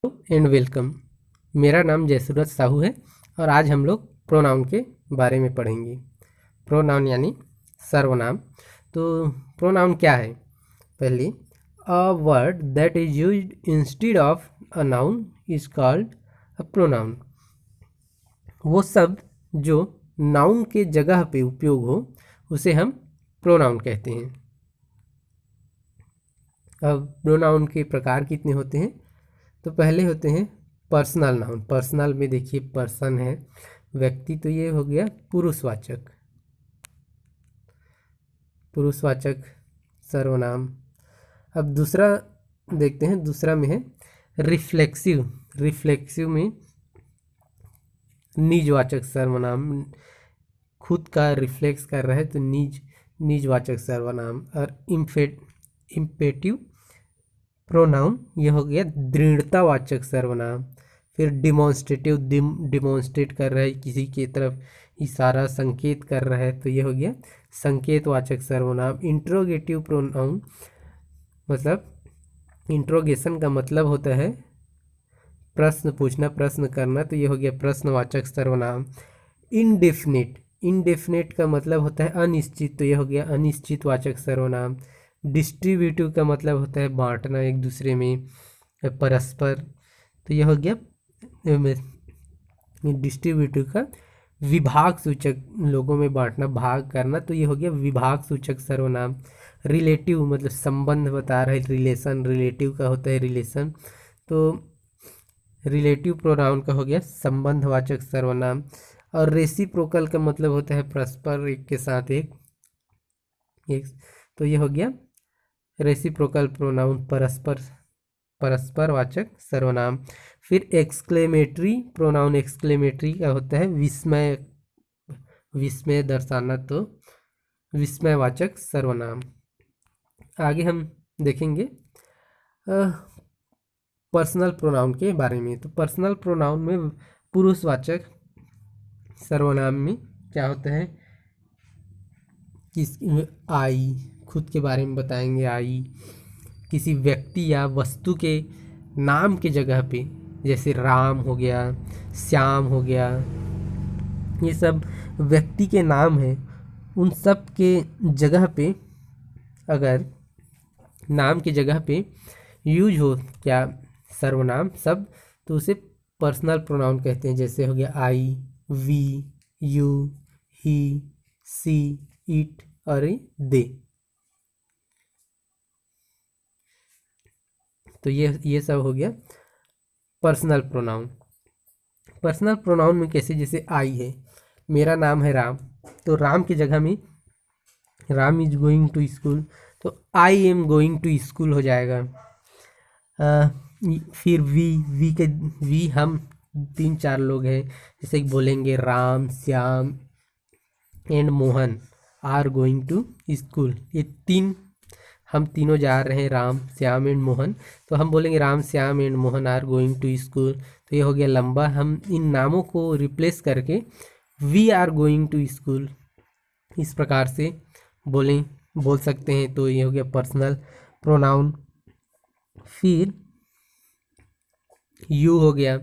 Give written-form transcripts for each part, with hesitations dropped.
And welcome. मेरा नाम जयसूरज साहू है और आज हम लोग प्रोनाउन के बारे में पढ़ेंगे। प्रोनाउन यानी सर्वनाम। तो प्रोनाउन क्या है? पहले, a word that is used instead of a noun is called a pronoun. वो शब्द जो नाउन के जगह पे उपयोग हो उसे हम प्रोनाउन कहते हैं। अब प्रोनाउन के प्रकार कितने होते हैं? तो पहले होते हैं पर्सनल नाउन। पर्सनल में देखिए पर्सन है, व्यक्ति, तो ये हो गया पुरुषवाचक। पुरुषवाचक सर्वनाम। अब दूसरा देखते हैं, दूसरा में है रिफ्लेक्सिव। रिफ्लेक्सिव में निजवाचक सर्वनाम, खुद का रिफ्लेक्स कर रहा है तो निजवाचक सर्वनाम। और इम्पेटिव प्रोनाउन ये हो गया दृढ़तावाचक सर्वनाम। फिर डिमॉन्स्ट्रेटिव, डिमॉन्स्ट्रेट कर रहा है, किसी की तरफ इशारा संकेत कर रहा है तो ये हो गया संकेतवाचक सर्वनाम। इंट्रोगेटिव प्रोनाउन मतलब इंट्रोगेशन का मतलब होता है प्रश्न पूछना, प्रश्न करना, तो ये हो गया प्रश्नवाचक सर्वनाम। इनडेफिनिट, इनडेफिनिट का मतलब होता है अनिश्चित, तो ये हो गया अनिश्चितवाचक सर्वनाम। डिस्ट्रीब्यूटिव का मतलब होता है बांटना एक दूसरे में, परस्पर, तो यह हो गया डिस्ट्रीब्यूटिव का विभाग सूचक, लोगों में बांटना, भाग करना, तो ये हो गया विभाग सूचक सर्वनाम। रिलेटिव मतलब संबंध बता रहा है, रिलेशन, रिलेटिव का होता है रिलेशन, तो रिलेटिव प्रोनाउन का हो गया संबंधवाचक सर्वनाम। और रेसिप्रोकल का मतलब होता है परस्पर, एक के साथ एक, तो ये हो गया रेसिप्रोकल प्रोनाउन, परस्परवाचक सर्वनाम। फिर एक्सक्लेमेटरी प्रोनाउन। एक्सक्लेमेटरी का होता है विस्मय, विस्मय दर्शाना, तो विस्मयवाचक सर्वनाम। आगे हम देखेंगे पर्सनल प्रोनाउन के बारे में। तो पर्सनल प्रोनाउन में पुरुषवाचक सर्वनाम में क्या होता है, किस आई, खुद के बारे में बताएंगे आई। किसी व्यक्ति या वस्तु के नाम के जगह पे, जैसे राम हो गया, श्याम हो गया, ये सब व्यक्ति के नाम हैं। उन सब के जगह पे अगर नाम की जगह पे यूज हो क्या सर्वनाम शब्द, तो उसे पर्सनल प्रोनाउन कहते हैं। जैसे हो गया I, we, you, he, she, it और दे। तो ये सब हो गया पर्सनल प्रोनाउन। पर्सनल प्रोनाउन में कैसे, जैसे आई है, मेरा नाम है राम, तो राम की जगह में Ram is going to school, तो I am going to school हो जाएगा। फिर वी हम 3-4 लोग हैं, जैसे कि बोलेंगे Ram, Shyam and Mohan are going to school. ये हम तीनों जा रहे हैं, राम, श्याम एंड मोहन, तो हम बोलेंगे Ram, Shyam and Mohan are going to school. तो ये हो गया लंबा। हम इन नामों को रिप्लेस करके we are going to school इस प्रकार से बोल सकते हैं। तो ये हो गया पर्सनल प्रोनाउन। फिर यू हो गया,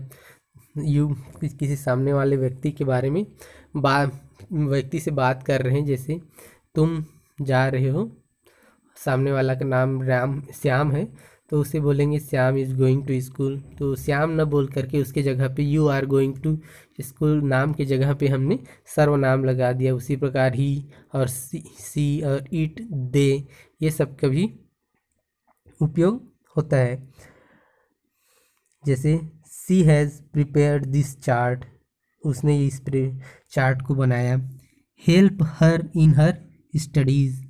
यू किसी सामने वाले व्यक्ति के बारे में व्यक्ति से बात कर रहे हैं, जैसे तुम जा रहे हो, सामने वाला का नाम श्याम है, तो उसे बोलेंगे Shyam is going to school. तो श्याम न बोल करके उसके जगह पे you are going to school, नाम के जगह पे हमने सर्वनाम लगा दिया। उसी प्रकार ही और सी और इट, दे, ये सब का भी उपयोग होता है। जैसे she has prepared this chart, उसने इस चार्ट को बनाया। Help her in her studies,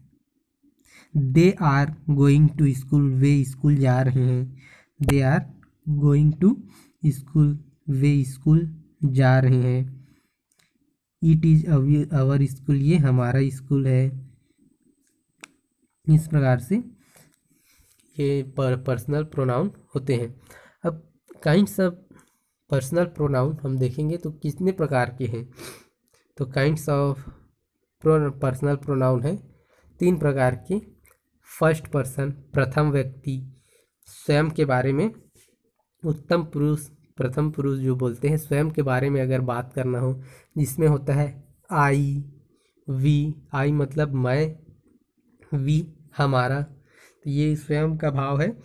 they are going to school, वे स्कूल जा रहे हैं। They are going to school, वे स्कूल जा रहे हैं। इट इज़ अवर स्कूल, ये हमारा स्कूल है। इस प्रकार से ये पर्सनल प्रोनाउन होते हैं। अब काइंड्स ऑफ पर्सनल प्रोनाउन हम देखेंगे तो कितने प्रकार के हैं। तो काइंड्स ऑफ पर्सनल प्रोनाउन है 3 प्रकार के। फर्स्ट पर्सन, प्रथम व्यक्ति, स्वयं के बारे में उत्तम पुरुष, प्रथम पुरुष जो बोलते हैं, स्वयं के बारे में अगर बात करना हो, जिसमें होता है आई, वी। आई मतलब मैं, वी हमारा, तो ये स्वयं का भाव है,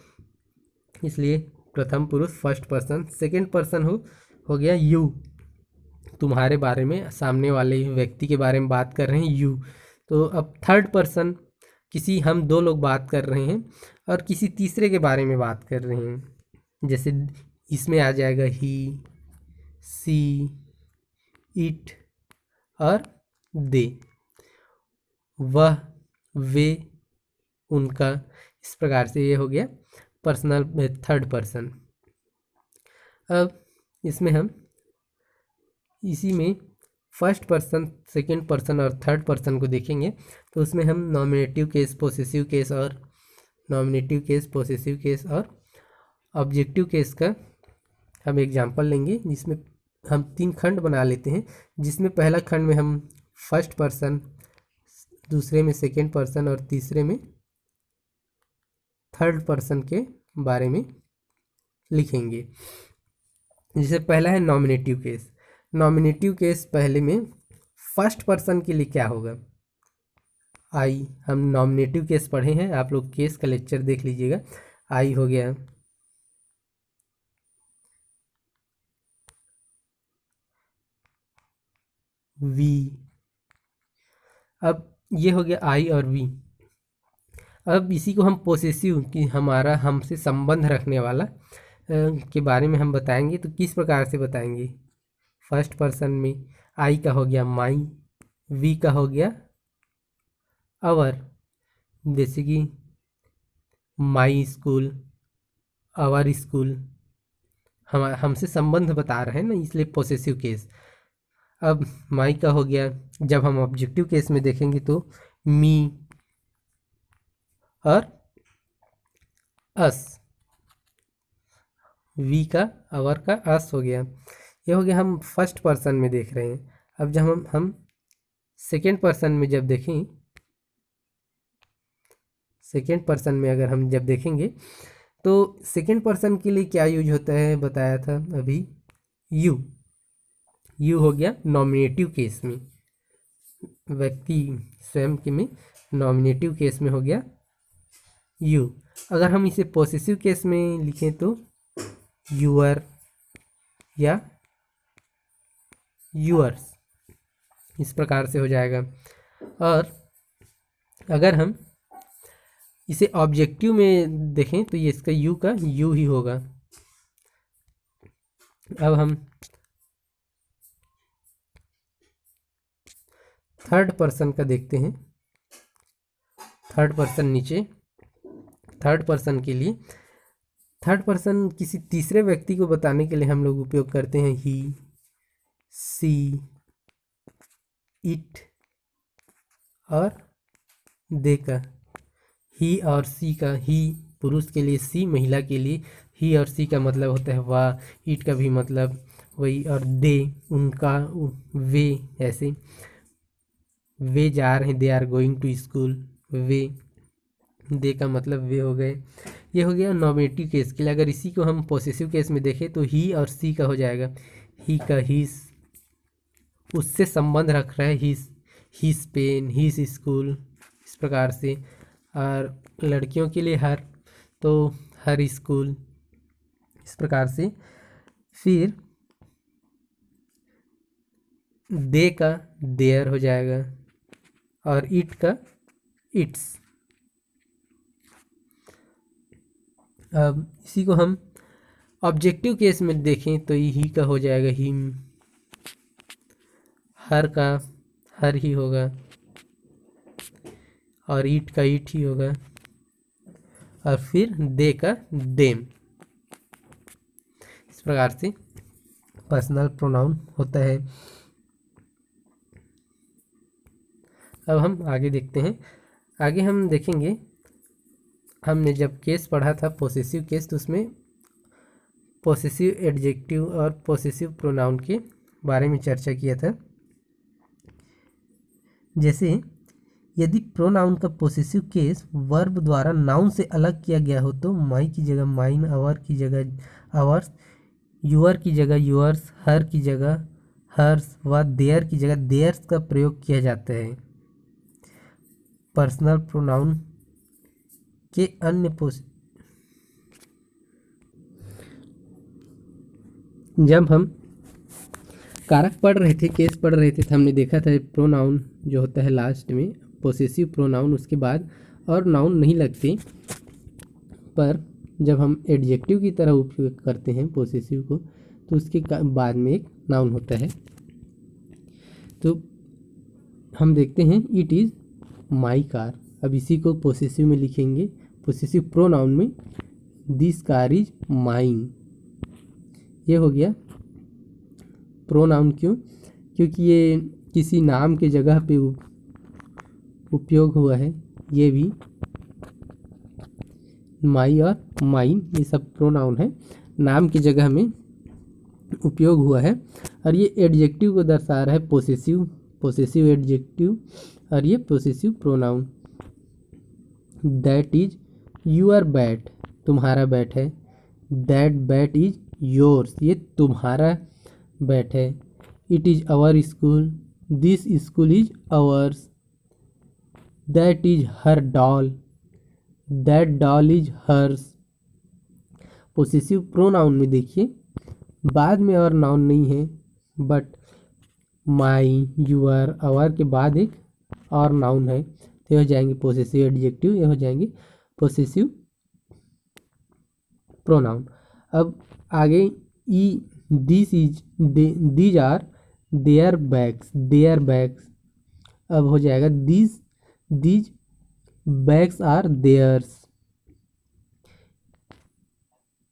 इसलिए प्रथम पुरुष फर्स्ट पर्सन। सेकंड पर्सन हो गया यू, तुम्हारे बारे में, सामने वाले व्यक्ति के बारे में बात कर रहे हैं यू। तो अब थर्ड पर्सन, किसी हम दो लोग बात कर रहे हैं और किसी तीसरे के बारे में बात कर रहे हैं, जैसे इसमें आ जाएगा ही, सी, इट और दे, वह, वे, उनका। इस प्रकार से ये हो गया पर्सनल में थर्ड पर्सन। अब इसमें हम इसी में फर्स्ट पर्सन, सेकंड पर्सन और थर्ड पर्सन को देखेंगे, तो उसमें हम नॉमिनेटिव केस, पोसेसिव केस और नॉमिनेटिव केस, पोसेसिव केस और ऑब्जेक्टिव केस का हम एग्जांपल लेंगे, जिसमें हम 3 खंड बना लेते हैं, जिसमें पहला खंड में हम फर्स्ट पर्सन, दूसरे में सेकंड पर्सन और तीसरे में थर्ड पर्सन के बारे में लिखेंगे। जैसे पहला है नॉमिनेटिव केस। नॉमिनेटिव केस पहले में फर्स्ट पर्सन के लिए क्या होगा, आई। हम नॉमिनेटिव केस पढ़े हैं, आप लोग केस का लेक्चर देख लीजिएगा। आई हो गया, वी। अब ये हो गया आई और वी। अब इसी को हम पोसेसिव, कि हमारा, हमसे संबंध रखने वाला के बारे में हम बताएंगे। तो किस प्रकार से बताएंगे, फर्स्ट पर्सन में आई का हो गया माई, वी का हो गया अवर, जैसे कि माई स्कूल, अवर स्कूल, हमसे संबंध बता रहे हैं ना, इसलिए पोसेसिव केस। अब माई का हो गया, जब हम ऑब्जेक्टिव केस में देखेंगे तो मी और अस, वी का, अवर का, अस हो गया। ये हो गया हम फर्स्ट पर्सन में देख रहे हैं। अब जब हम सेकेंड पर्सन में जब देखें, सेकेंड पर्सन में अगर हम जब देखेंगे तो सेकेंड पर्सन के लिए क्या यूज होता है, बताया था अभी, यू। यू हो गया नॉमिनेटिव केस में, व्यक्ति स्वयं के में, नॉमिनेटिव केस में हो गया यू। अगर हम इसे पोसेसिव केस में लिखें तो यूअर या यूअर्स, इस प्रकार से हो जाएगा। और अगर हम इसे ऑब्जेक्टिव में देखें तो ये इसका यू का यू ही होगा। अब हम थर्ड पर्सन का देखते हैं। थर्ड पर्सन नीचे, थर्ड पर्सन के लिए, थर्ड पर्सन किसी तीसरे व्यक्ति को बताने के लिए हम लोग उपयोग करते हैं ही, सी, इट और दे का। ही और सी का, ही पुरुष के लिए, सी महिला के लिए। ही और सी का मतलब होता है वह, इट का भी मतलब वही, और दे उनका, वे, ऐसे वे जा रहे हैं, they are going to school, वे, दे का मतलब वे हो गए। ये हो गया नॉमिनेटिव केस के लिए। अगर इसी को हम पोसेसिव केस में देखें तो ही और सी का हो जाएगा, ही का हीस, उससे संबंध रख रहा है, हीस पेन, हीस स्कूल, इस प्रकार से। और लड़कियों के लिए हर, तो हर स्कूल, इस प्रकार से। फिर दे का देयर हो जाएगा और इट का इट्स। अब इसी को हम ऑब्जेक्टिव केस में देखें तो ही का हो जाएगा हिम, हर का हर ही होगा और ईट का ईट ही होगा, और फिर दे का देम। इस प्रकार से पर्सनल प्रोनाउन होता है। अब हम आगे देखते हैं। आगे हम देखेंगे, हमने जब केस पढ़ा था पोसेसिव केस, तो उसमें पोसेसिव एडजेक्टिव और पोसेसिव प्रोनाउन के बारे में चर्चा किया था। जैसे यदि प्रोनाउन का पोसेसिव केस वर्ब द्वारा नाउन से अलग किया गया हो तो माई की जगह माइन, अवर की जगह आवर्स, यूअर की जगह यूअर्स, हर की जगह हर्स व देयर की जगह देयर्स का प्रयोग किया जाता है। पर्सनल प्रोनाउन के अन्य जब हम कारक पढ़ रहे थे, केस पढ़ रहे थे, तो हमने देखा था प्रोनाउन जो होता है लास्ट में पोसेसिव प्रोनाउन, उसके बाद और नाउन नहीं लगते, पर जब हम एडजेक्टिव की तरह उपयोग करते हैं पोसेसिव को तो उसके बाद में एक नाउन होता है। तो हम देखते हैं इट इज़ माई कार। अब इसी को पोसेसिव में लिखेंगे, पोसेसिव प्रोनाउन में दिस कार इज माइन। ये हो गया प्रोनाउन। क्यों? क्योंकि ये किसी नाम के जगह पे उपयोग हुआ है। ये भी माई और माइन ये सब प्रोनाउन है, नाम की जगह में उपयोग हुआ है। और ये एडजेक्टिव को दर्शा रहा है, पोसेसिव एडजेक्टिव, और ये possessive pronoun. That is your bat, तुम्हारा बैट है। दैट बैट इज योर्स, ये तुम्हारा बैट है। It is our school, this school is ours. That is her doll, that doll is hers. Possessive pronoun में देखिए बाद में और नाउन नहीं है, बट माई, यूअर, आवर के बाद एक और नाउन है, तो ये हो जाएंगे पोसेसिव एडजेक्टिव, ये हो जाएंगे पोसेसिव प्रोनाउन। अब आगे ई, this is, these are their bags, their bags. अब हो जाएगा these bags are theirs.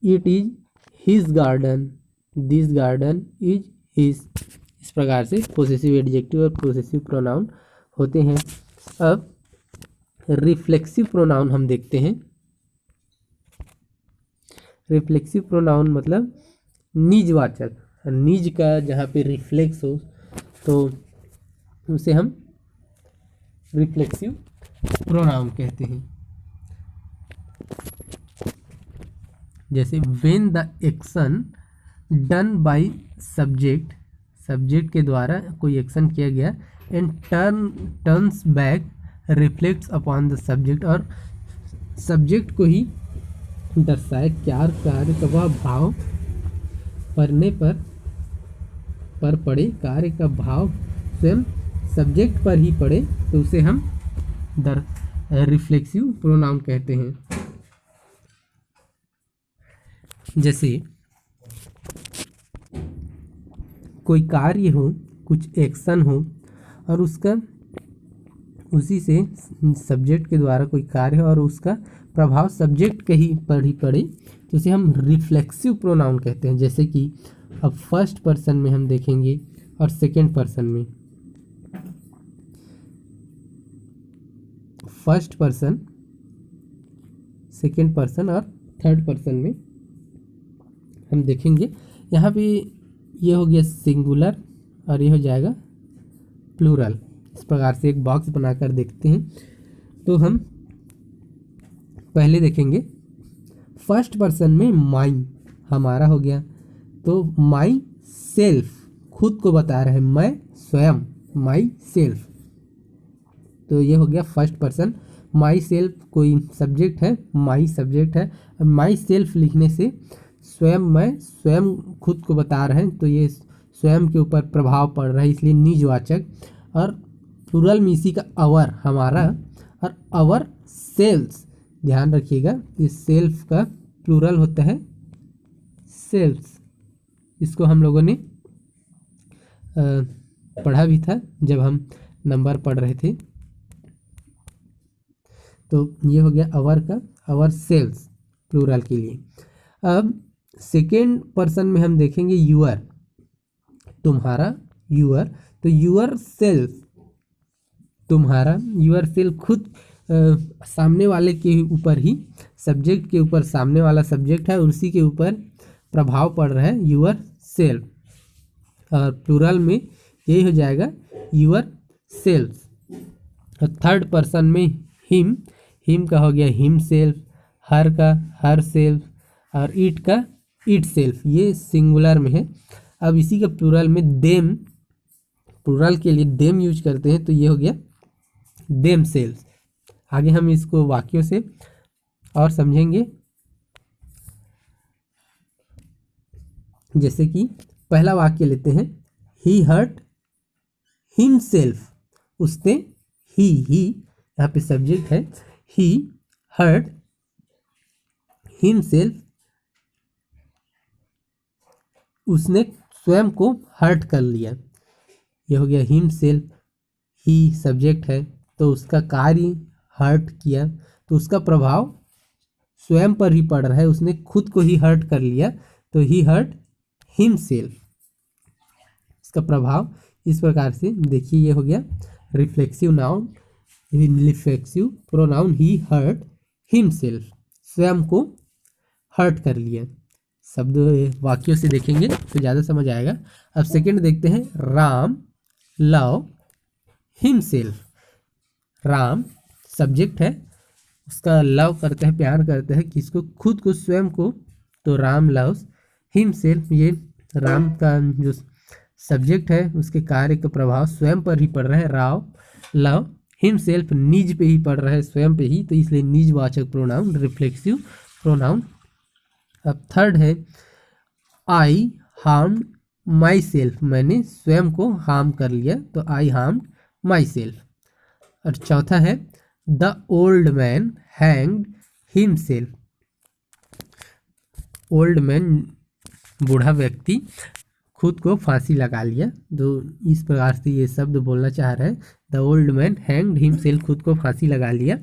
It is his garden, this garden is his. इस प्रकार से पोसेसिव एडजेक्टिव और पोसेसिव प्रोनाउन होते हैं। अब रिफ्लेक्सिव प्रोनाउन हम देखते हैं। रिफ्लेक्सिव प्रोनाउन मतलब निजवाचक, निज का जहाँ पे रिफ्लेक्स हो तो उसे हम रिफ्लेक्सिव प्रोनाउन कहते हैं। जैसे when the action done by subject, subject के द्वारा कोई एक्शन किया गया, and turns back reflects upon the subject, और सब्जेक्ट को ही दर्शाए, क्या कार्य का वह भाव पढ़ने पर पड़े, कार्य का भाव स्वयं सब्जेक्ट पर ही पड़े, तो उसे हम रिफ्लेक्सिव प्रोनाउन कहते हैं। जैसे कोई कार्य हो, कुछ एक्शन हो, और उसका उसी से सब्जेक्ट के द्वारा कोई कार्य हो और उसका प्रभाव सब्जेक्ट के ही पर ही पड़े, तो उसे हम रिफ्लेक्सिव प्रोनाउन कहते हैं। जैसे कि अब फर्स्ट पर्सन में हम देखेंगे और सेकेंड पर्सन में। फर्स्ट पर्सन, सेकेंड पर्सन और थर्ड पर्सन में हम देखेंगे, यहाँ पे ये हो गया सिंगुलर और ये हो जाएगा प्लूरल। इस प्रकार से एक बॉक्स बनाकर देखते हैं। तो हम पहले देखेंगे फर्स्ट पर्सन में माई हमारा हो गया, तो माई सेल्फ खुद को बता रहा है, मैं स्वयं, माई सेल्फ। तो ये हो गया फर्स्ट पर्सन। माई सेल्फ कोई सब्जेक्ट है, माई सब्जेक्ट है, और माई सेल्फ लिखने से स्वयं, मैं स्वयं खुद को बता रहे हैं, तो ये स्वयं के ऊपर प्रभाव पड़ रहा है, इसलिए निजवाचक। और प्लूरल में इसी का अवर हमारा, और अवर सेल्स, ध्यान रखिएगा इस सेल्फ का प्लूरल होता है सेल्स। इसको हम लोगों ने पढ़ा भी था जब हम नंबर पढ़ रहे थे। तो ये हो गया अवर का, अवर सेल्स प्लूरल के लिए। अब सेकेंड पर्सन में हम देखेंगे यूअर, तुम्हारा, यूअर, तो यूअर सेल्फ, तुम्हारा, यूअर सेल्फ खुद, सामने वाले के ऊपर ही, सब्जेक्ट के ऊपर सामने वाला सब्जेक्ट है और उसी के ऊपर प्रभाव पड़ रहा है, यूअर सेल्फ। और प्लूरल में यही हो जाएगा यूअर सेल्फ। और थर्ड पर्सन में हिम, हिम का हो गया हिम सेल्फ, हर का हर सेल्फ, और इट का इट सेल्फ, ये सिंगुलर में है। अब इसी का प्लूरल में देम, प्लूरल के लिए देम यूज करते हैं, तो ये हो गया देम सेल्फ। आगे हम इसको वाक्यों से और समझेंगे। जैसे कि पहला वाक्य लेते हैं, ही हर्ट हिमसेल्फ, उसने ही यहाँ पे सब्जेक्ट है, ही हर्ट हिमसेल्फ, उसने स्वयं को हर्ट कर लिया। यह हो गया हिमसेल्फ, ही सब्जेक्ट है, तो उसका कार्य हर्ट किया, तो उसका प्रभाव स्वयं पर ही पड़ रहा है, उसने खुद को ही हर्ट कर लिया, तो ही हर्ट हिमसेल्फ। इसका प्रभाव इस प्रकार से देखिए, ये हो गया रिफ्लेक्सिव नाउन, रिफ्लेक्सिव प्रोनाउन, ही हर्ट हिमसेल्फ, स्वयं को हर्ट कर लिया। शब्द वाक्यों से देखेंगे तो ज़्यादा समझ आएगा। अब सेकंड देखते हैं, Ram love himself. Ram subject है, उसका लव करते हैं, प्यार करते हैं किसको, खुद को, स्वयं को, तो राम लव्स हिमसेल्फ। ये राम का जो सब्जेक्ट है, उसके कार्य का प्रभाव स्वयं पर ही पड़ रहा है, राव लव हिमसेल्फ, निज पे ही पड़ रहा है, स्वयं पे ही, तो इसलिए निजवाचक प्रोनाउन, रिफ्लेक्सिव प्रोनाउन। अब थर्ड है, आई हार्म माई सेल्फ, मैंने स्वयं को हार्म कर लिया, तो आई हार्म माई सेल्फ। और चौथा है, the old man hanged himself, old man बूढ़ा व्यक्ति खुद को फांसी लगा लिया, तो इस प्रकार से ये शब्द बोलना चाह रहा है, the old man hanged himself, खुद को फांसी लगा लिया,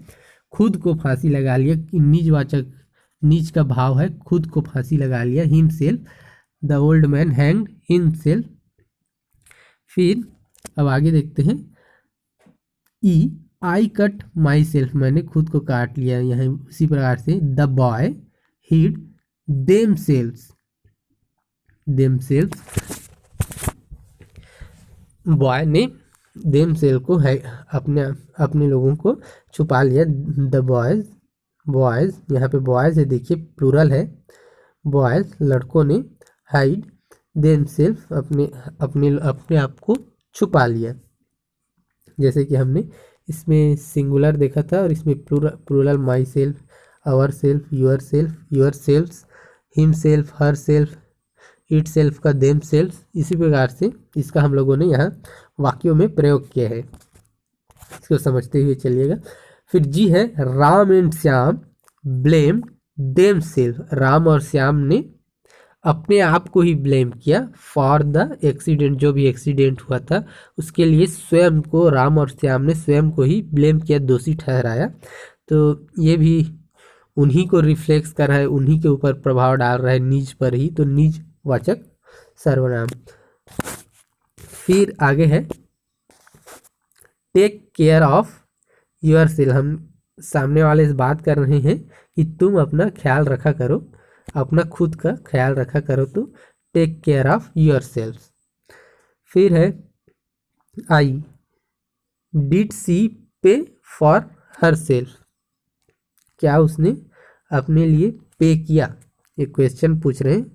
खुद को फांसी लगा लिया, निजवाचक, नीच का भाव है, खुद को फांसी लगा लिया, himself, the old man hanged himself. फिर अब आगे देखते हैं, ई आई कट माई सेल्फ, मैंने खुद को काट लिया, यहाँ उसी प्रकार से the boy hid themself, themself, boy ने देम सेल को है अपने अपने लोगों को छुपा लिया, द बॉयज, बॉयज यहाँ पे बॉयज है, देखिए प्लूरल है, बॉयज लड़कों ने हाइड देम सेल्फ, अपने अपने अपने आप को छुपा लिया। जैसे कि हमने इसमें सिंगुलर देखा था और इसमें plural myself, ourself, yourself, yourself, himself, herself, itself का देम सेल्फ, इसी प्रकार से इसका हम लोगों ने यहाँ वाक्यों में प्रयोग किया है, इसको समझते हुए चलिएगा। फिर जी है, Ram and Shyam blame them self, Ram और श्याम ने अपने आप को ही ब्लेम किया फॉर द एक्सीडेंट, जो भी एक्सीडेंट हुआ था उसके लिए स्वयं को, राम और श्याम ने स्वयं को ही ब्लेम किया, दोषी ठहराया, तो ये भी उन्हीं को रिफ्लेक्स कर रहा है, उन्हीं के ऊपर प्रभाव डाल रहा है, निज पर ही, तो निज वाचक सर्वनाम। फिर आगे है, take care of yourself, हम सामने वाले से बात कर रहे हैं कि तुम अपना ख्याल रखा करो, अपना खुद का ख्याल रखा करो, तो take care of yourself. फिर है, आई डिड सी पे फॉर हर सेल्फ, क्या उसने अपने लिए पे किया, एक क्वेश्चन पूछ रहे हैं,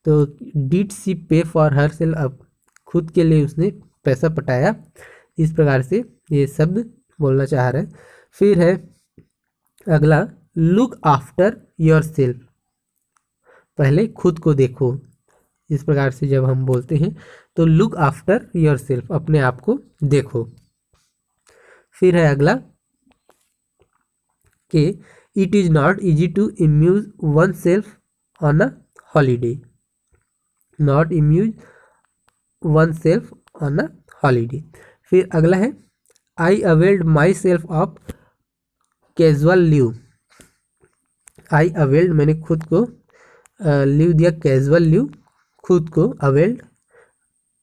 तो डिड सी पे फॉर हर सेल्फ, अब खुद के लिए उसने पैसा पटाया, इस प्रकार से ये शब्द बोलना चाह रहे हैं। फिर है अगला, लुक आफ्टर योर सेल्फ, पहले खुद को देखो, इस प्रकार से जब हम बोलते हैं तो लुक आफ्टर योर सेल्फ, अपने आप को देखो। फिर है अगला कि it is not easy to amuse oneself on a holiday, not amuse oneself on a holiday. फिर अगला है, I availed myself of casual leave, I availed मैंने खुद को लीव दिया, कैजुअल लीव, खुद को, availed,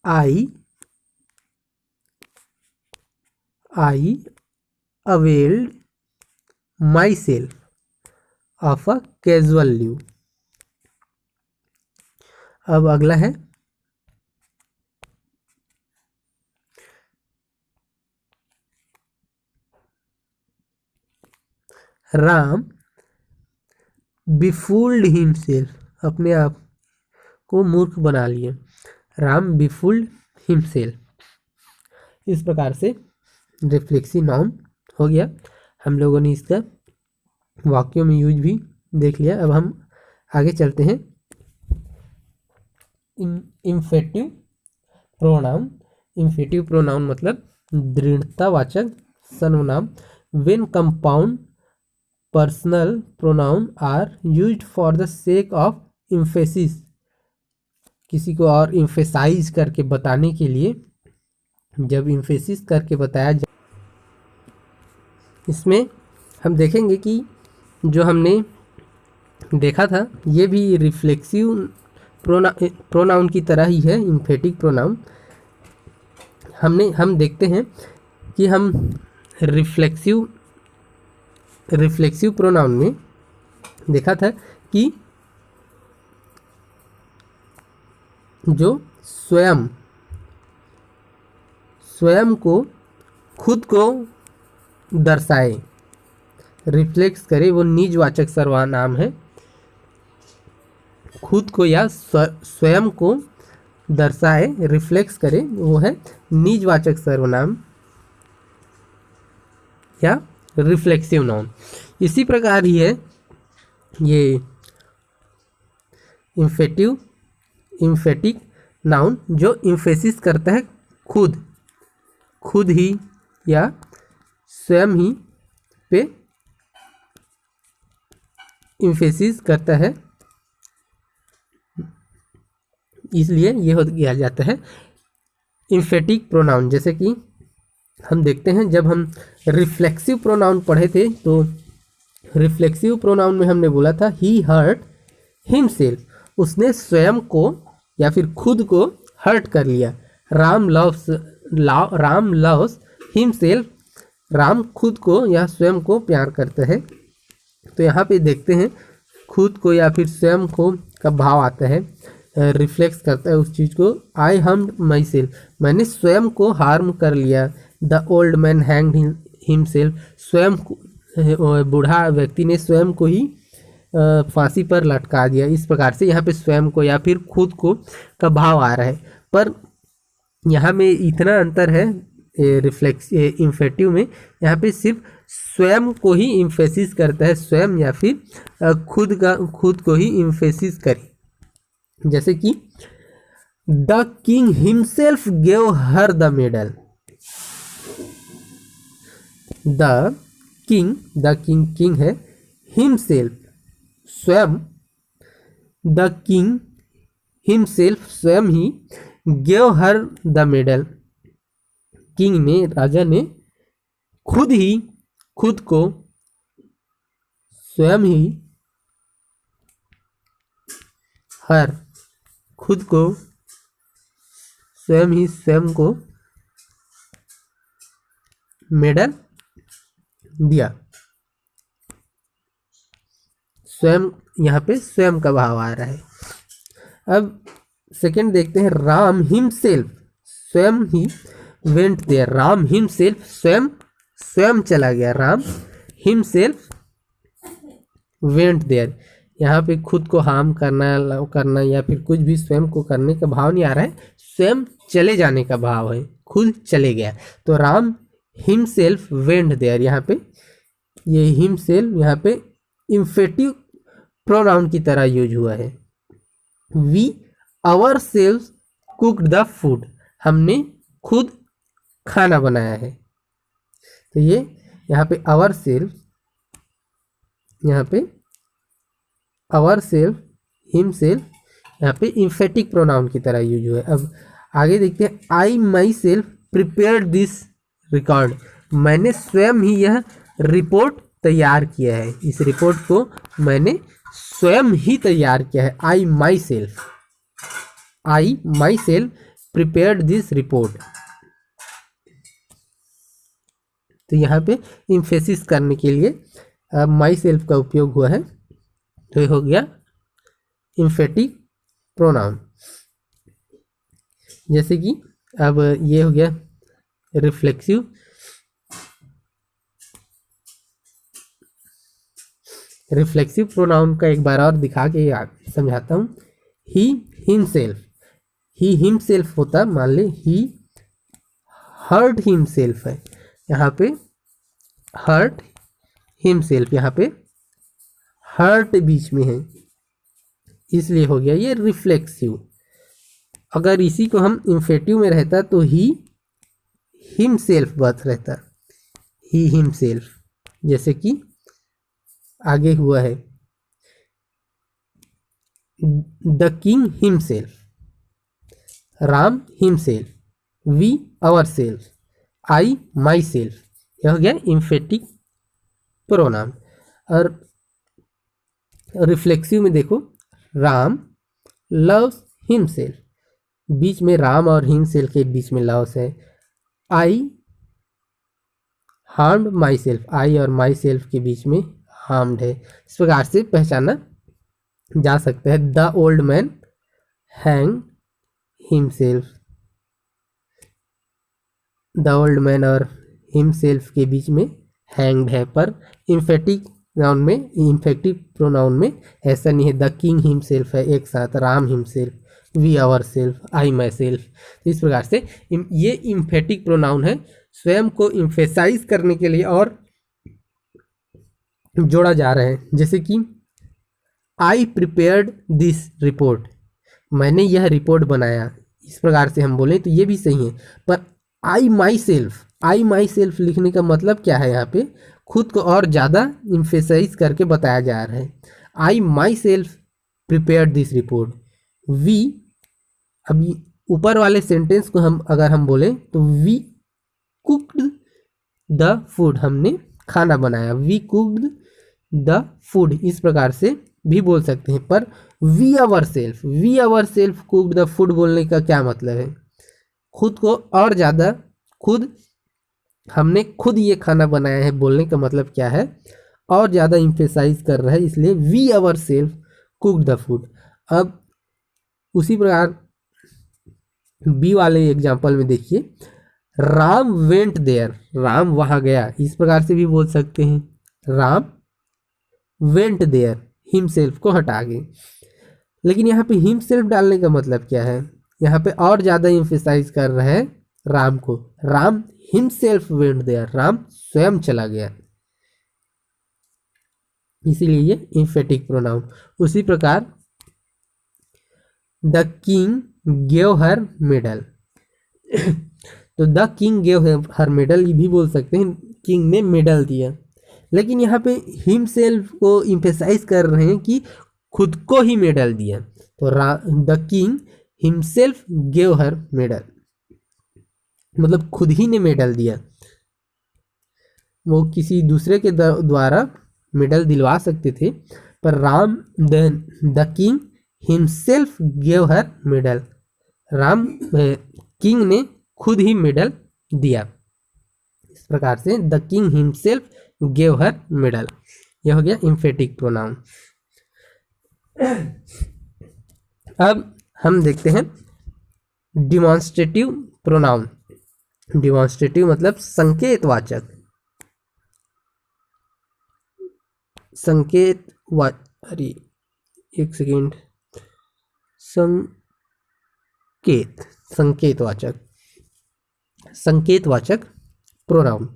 I availed myself of a casual leave. अब अगला है, राम बिफूल्ड हिमसेल्फ, अपने आप को मूर्ख बना लिए। राम बिफुल्ड हिमसेल्फ। इस प्रकार से रिफ्लेक्सिव नाउन हो गया। हम लोगों ने इसका वाक्यों में यूज भी देख लिया। अब हम आगे चलते हैं। इंफेटिव प्रोनाउन। इंफेटिव प्रोनाउन मतलब दृढ़तावाचक सर्वनाम। When compound personal pronoun are used for the sake of emphasis, किसी को और इम्फेसाइज करके बताने के लिए जब इम्फेसिस करके बताया जाए। इसमें हम देखेंगे कि जो हमने देखा था ये भी रिफ्लेक्सिव प्रोनाउन की तरह ही है, इम्फेटिक प्रोनाउन। हम देखते हैं कि हम रिफ्लेक्सिव प्रोनाउन में देखा था कि जो स्वयं को खुद को दर्शाए, रिफ्लेक्स करे, वो निजवाचक सर्वनाम है। खुद को या स्वयं को दर्शाए, रिफ्लेक्स करे, वो है निजवाचक सर्वनाम या रिफ्लेक्सिव नाउन। इसी प्रकार ही है ये इम्फेटिक नाउन जो इम्फेसिस करता है खुद ही या स्वयं ही पे इम्फेसिस करता है, इसलिए ये हो किया जाता है इम्फेटिक प्रोनाउन। जैसे कि हम देखते हैं जब हम रिफ्लेक्सिव प्रोनाउन पढ़े थे तो रिफ्लेक्सिव प्रोनाउन में हमने बोला था ही हर्ट हिमसेल्फ, उसने स्वयं को या फिर खुद को हर्ट कर लिया। राम लव्स हिमसेल्फ, राम खुद को या स्वयं को प्यार करता है। तो यहाँ पे देखते हैं खुद को या फिर स्वयं को का भाव आता है, रिफ्लेक्स करता है उस चीज़ को। आई हार्म्ड माई सेल्फ, मैंने स्वयं को हार्म कर लिया। The old man hanged himself, स्वयं बूढ़ा व्यक्ति ने स्वयं को ही फांसी पर लटका दिया। इस प्रकार से यहाँ पे स्वयं को या फिर खुद को का भाव आ रहा है। पर यहाँ में इतना अंतर है रिफ्लेक्स इम्फेटिव में, यहाँ पे सिर्फ स्वयं को ही इम्फेसिस करता है, स्वयं या फिर खुद को ही इम्फेसिस करे। जैसे कि the king himself gave her the medal. The king है, हिमसेल्फ स्वयं, द किंग हिमसेल्फ स्वयं ही, gave her the medal, king ने राजा ने खुद को स्वयं ही स्वयं को मेडल दिया। स्वयं, यहाँ पे स्वयं का भाव आ रहा है। अब सेकंड देखते हैं, राम हिमसेल्फ स्वयं ही वेंट देयर, राम हिमसेल्फ स्वयं चला गया, राम हिमसेल्फ वेंट देयर। यहाँ पे खुद को हार्म करना या फिर कुछ भी स्वयं को करने का भाव नहीं आ रहा है, स्वयं चले जाने का भाव है, खुद चले गया। तो राम हिमसेल्फ वेंट देयर, यहाँ पे ये हिमसेल्फ यहाँ पे इम्फेटिव प्रोनाउन की तरह यूज हुआ है। We ourselves cooked the food, हमने खुद खाना बनाया है। तो ये यहाँ पे आवरसेल्व्स, यहाँ पे आवरसेल्फ हिमसेल्फ यहाँ पे इम्फेटिक प्रोनाउन की तरह यूज हुआ है। अब आगे देखते हैं, I myself prepared this record, मैंने स्वयं ही यह रिपोर्ट तैयार किया है, इस रिपोर्ट को मैंने स्वयं ही तैयार किया है। I myself prepared this report. तो यहाँ पे इम्फेसिस करने के लिए माई सेल्फ का उपयोग हुआ है। तो ये हो गया इम्फेटिक प्रोनाउन। जैसे कि अब ये हो गया रिफ्लेक्सिव प्रोनाउन का एक बार और दिखा के समझाता हूँ। ही हिमसेल्फ, ही हिमसेल्फ होता, मान ले ही हर्ट हिमसेल्फ है, यहाँ पे हर्ट हिमसेल्फ, यहाँ पे हर्ट बीच में है, इसलिए हो गया ये रिफ्लेक्सिव। अगर इसी को हम इंफेटिव में रहता तो ही हिमसेल्फ बर्थ रहता, ही हिमसेल्फ, जैसे कि आगे हुआ है the king himself, Ram himself, we ourself, I myself, यह हो गया इंफेटिक प्रोनाउन। और रिफ्लेक्सिव में देखो राम लव्स हिमसेल्फ, बीच में राम और हिमसेल्फ के बीच में लव्स है। आई हार्म्ड माई सेल्फ, आई और माई सेल्फ के बीच में हार्म्ड है। इस प्रकार से पहचाना जा सकता है। The old man hang himself, the old man और हिमसेल्फ के बीच में हैंग्ड है, पर इन्फेटिक नाउन में, इन्फेक्टिव प्रोनाउन में ऐसा नहीं है। द किंग हिमसेल्फ है एक साथ, Ram himself, we ourself, I myself. तो इस प्रकार से ये इम्फेटिक प्रोनाउन है, स्वयं को इम्फेसाइज करने के लिए और जोड़ा जा रहा है। जैसे कि आई प्रिपेयर्ड दिस रिपोर्ट, मैंने यह रिपोर्ट बनाया, इस प्रकार से हम बोलें तो ये भी सही है। पर आई my self, I my self लिखने का मतलब क्या है, यहाँ पे खुद को और ज़्यादा इम्फेसाइज करके बताया जा रहा है। I myself prepared this report, we, अभी ऊपर वाले सेंटेंस को हम अगर हम बोलें तो वी कुक्ड द फूड, हमने खाना बनाया, वी कुक्ड द फूड, इस प्रकार से भी बोल सकते हैं। पर we ourself cooked the food बोलने का क्या मतलब है, खुद को और ज़्यादा, खुद, हमने खुद ये खाना बनाया है बोलने का मतलब क्या है, और ज़्यादा इम्फेसाइज कर रहा है, इसलिए we ourself cook the food. अब उसी प्रकार बी वाले एग्जाम्पल में देखिए, राम वेंट देयर, राम वहाँ गया, इस प्रकार से भी बोल सकते हैं। राम वेंट देयर, हिमसेल्फ को हटा के, लेकिन यहाँ पे हिमसेल्फ डालने का मतलब क्या है, यहाँ पे और ज़्यादा इम्फेसाइज कर रहा है राम को। Ram himself went there, Ram स्वयं चला गया, इसीलिए ये इम्फेटिक प्रोनाउन। उसी प्रकार the king gave her medal, तो the king gave her medal ये भी बोल सकते हैं, किंग ने मेडल दिया, लेकिन यहाँ पे हिमसेल्फ को इम्फेसाइज कर रहे हैं कि खुद को ही मेडल दिया। तो the king himself gave her medal, मतलब खुद ही ने मेडल दिया, वो किसी दूसरे के द्वारा मेडल दिलवा सकते थे, पर Ram the king himself gave her medal, Ram king ने खुद ही मेडल दिया। इस प्रकार से the king himself gave her medal, यह हो गया इम्फेटिक प्रोनाउन। अब हम देखते हैं डिमॉन्स्ट्रेटिव प्रोनाउन। डिमॉन्स्ट्रेटिव मतलब संकेतवाचक, अरे एक सेकेंड, संकेतवाचक प्रोनाउन,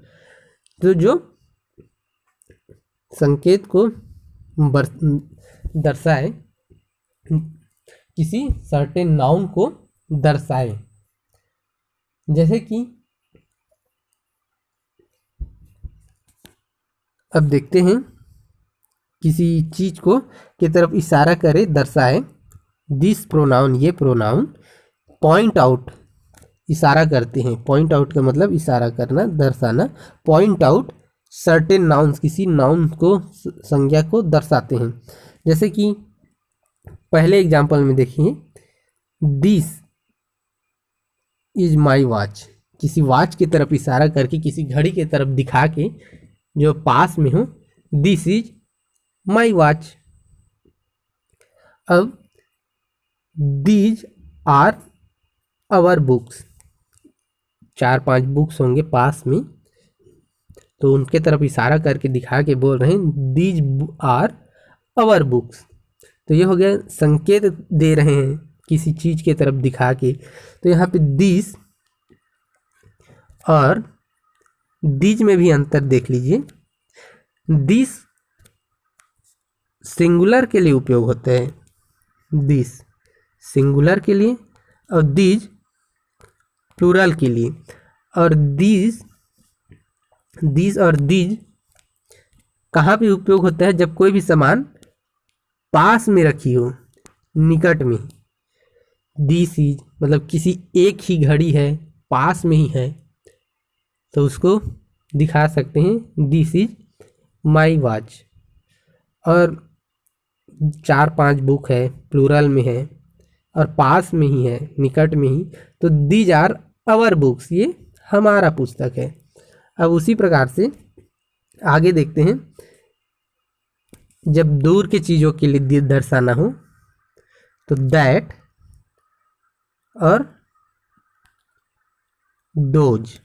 तो जो संकेत को दर्शाए, किसी सर्टेन नाउन को दर्शाए। जैसे कि अब देखते हैं, किसी चीज को की तरफ इशारा करे, दर्शाए। दिस प्रोनाउन, ये प्रोनाउन पॉइंट आउट, इशारा करते हैं। पॉइंट आउट का मतलब इशारा करना, दर्शाना। पॉइंट आउट सर्टेन नाउन्स, किसी नाउन को, संज्ञा को दर्शाते हैं। जैसे कि पहले एग्जाम्पल में देखिए, दिस इज माई वॉच, किसी वॉच की तरफ इशारा करके, किसी घड़ी की तरफ दिखा के जो पास में हो, दिस इज माई वॉच। अब these are our books, 4-5 books होंगे पास में, तो उनके तरफ इशारा करके दिखा के बोल रहे हैं दीज आर आवर बुक्स। तो ये हो गया संकेत दे रहे हैं किसी चीज की तरफ दिखा के। तो यहाँ पे दिस और दीज में भी अंतर देख लीजिए। दिस सिंगुलर के लिए उपयोग होता है, दिस सिंगुलर के लिए, और दीज प्लूरल के लिए। और दिस और दीज कहाँ पे उपयोग होता है? जब कोई भी सामान पास में रखी हो, निकट में। दिस इज मतलब किसी एक ही घड़ी है, पास में ही है, तो उसको दिखा सकते हैं दिस इज माई वॉच। और 4-5 बुक है, प्लूरल में है और पास में ही है, निकट में ही, तो दीज आर अवर बुक्स, ये हमारा पुस्तक है। अब उसी प्रकार से आगे देखते हैं, जब दूर की चीज़ों के लिए दर्शाना हो तो दैट और दोज।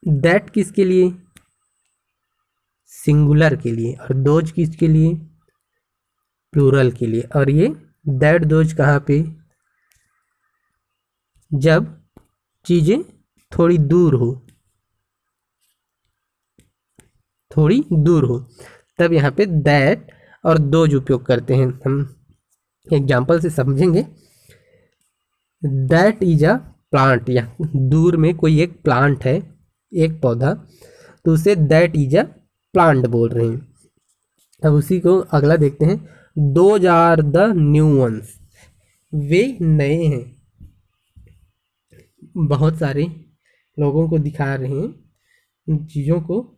दैट किसके लिए? सिंगुलर के लिए। और दोज किसके लिए? प्लूरल के लिए। और ये दैट दोज कहाँ पे? जब चीजें थोड़ी दूर हो, थोड़ी दूर हो, तब यहाँ पे दैट और दोज उपयोग करते हैं। हम एग्जाम्पल से समझेंगे। दैट इज अ प्लांट, या दूर में कोई एक प्लांट है, एक पौधा, तो उसे दैट इज अ प्लांट बोल रहे हैं। अब उसी को अगला देखते हैं। Those are the new ones, वे नए हैं। बहुत सारे लोगों को दिखा रहे हैं उन चीज़ों को,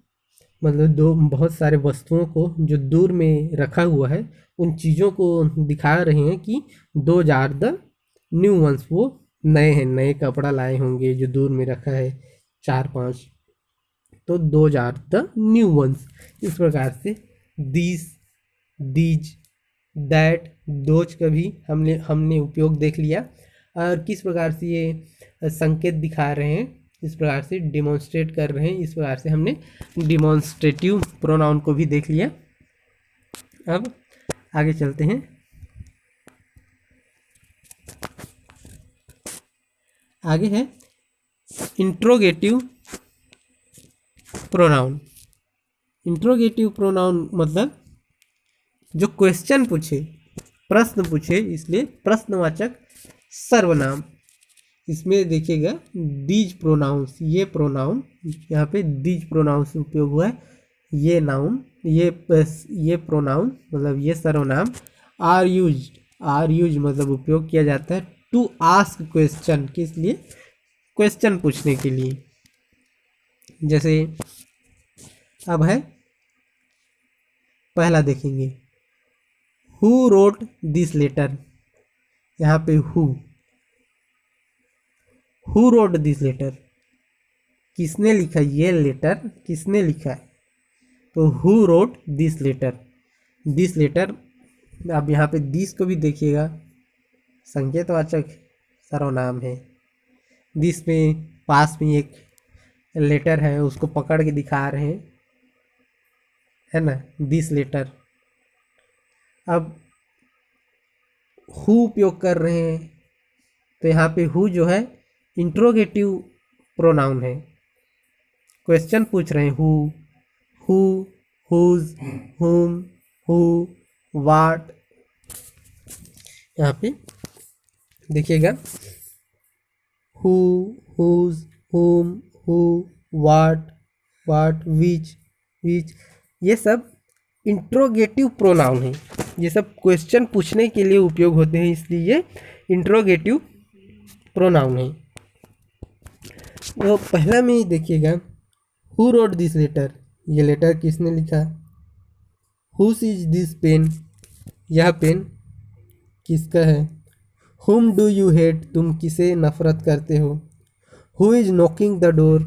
मतलब बहुत सारे वस्तुओं को जो दूर में रखा हुआ है, उन चीज़ों को दिखा रहे हैं कि those are the new ones, वो नए हैं, नए कपड़ा लाए होंगे जो दूर में रखा है 4-5, तो those are the new ones. इस प्रकार से दीज, दीज, दैट, दोज का भी हमने उपयोग देख लिया। और किस प्रकार से ये संकेत दिखा रहे हैं, इस प्रकार से डिमॉन्स्ट्रेट कर रहे हैं, इस प्रकार से हमने डिमॉन्स्ट्रेटिव प्रोनाउन को भी देख लिया। अब आगे चलते हैं। आगे है इंट्रोगेटिव प्रोनाउन। इंट्रोगेटिव प्रोनाउन मतलब जो क्वेश्चन पूछे, प्रश्न पूछे, इसलिए प्रश्नवाचक सर्वनाम। इसमें देखिएगा दीज प्रोनाउंस, ये प्रोनाउन यहाँ पे दीज प्रोनाउन से उपयोग हुआ है। ये नाउन, ये प्रोनाउन मतलब ये सर्वनाम आर यूज मतलब उपयोग किया जाता है टू आस्क क्वेश्चन, किस लिए? क्वेश्चन पूछने के लिए। जैसे अब है पहला देखेंगे, हु रोट दिस लेटर। यहाँ पे हु रोट दिस लेटर, किसने लिखा ये लेटर, किसने लिखा है? तो who wrote this letter, this letter. अब यहाँ पे दिस को भी देखिएगा, संकेतवाचक सर्वनाम है। दिस में पास में एक लेटर है, उसको पकड़ के दिखा रहे हैं, है ना, दिस लेटर। अब हु उपयोग कर रहे हैं, तो यहाँ पे हु जो है इंट्रोगेटिव प्रोनाउन है, क्वेश्चन पूछ रहे हैं। हु, हुज, हुम, हु, वाट। यहाँ पे देखिएगा हु, हुज, हुम, हु, वाट, विच, ये सब इंट्रोगेटिव प्रोनाउन है। ये सब क्वेश्चन पूछने के लिए उपयोग होते हैं, इसलिए ये इंट्रोगेटिव प्रोनाउन है। तो पहला में ही देखिएगा, हु रोट दिस लेटर, ये लेटर किसने लिखा? हुज इज दिस पेन, यह पेन किसका है? हुम डू यू हेट, तुम किसे नफरत करते हो? Who is knocking the door,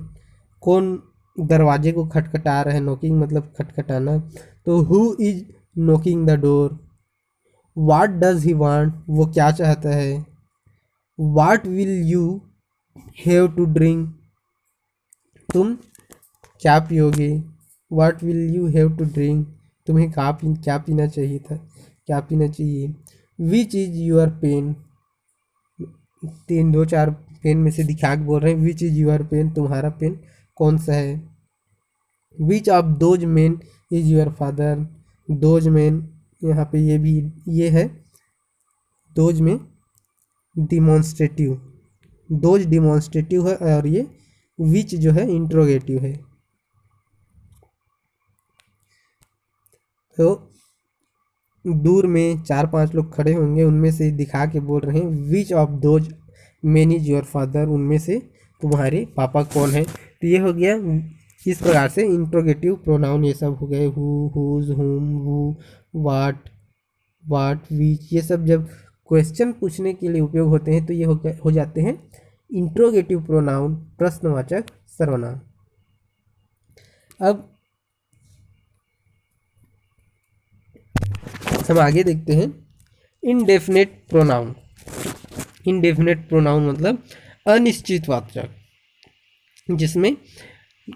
कौन दरवाजे को खटखटा रहा है? नॉकिंग मतलब खटखटाना, तो who is knocking the door? What does he want, वो क्या चाहता है? What will you have to drink, तुम क्या पियोगे? What will you have to drink? तुम्हें क्या पीना चाहिए था, क्या पीना चाहिए। Which is your pen, 3 2 4 pen में से दिखा के बोल रहे हैं विच इज यूर पेन, तुम्हारा पेन कौन सा है। Which of those men is your father, those main यहाँ पे ये है दोज में डिमॉन्स्ट्रेटिव, दोज डिमॉन्स्ट्रेटिव है और ये विच जो है इंट्रोगेटिव है। तो दूर में 4 5 लोग खड़े होंगे, उनमें से दिखा के बोल रहे हैं विच of those men is your father, उनमें से तुम्हारे पापा कौन है। तो ये हो गया इस प्रकार से इंट्रोगेटिव प्रोनाउन, ये सब हो गए हु, हुज, हुम, वू, वाट, विच, ये सब जब क्वेश्चन पूछने के लिए उपयोग होते हैं तो ये हो जाते हैं इंट्रोगेटिव प्रोनाउन, प्रश्नवाचक सर्वनाम। अब हम आगे देखते हैं इनडेफिनेट प्रोनाउन। इनडेफिनेट प्रोनाउन मतलब अनिश्चित वाचक, जिसमें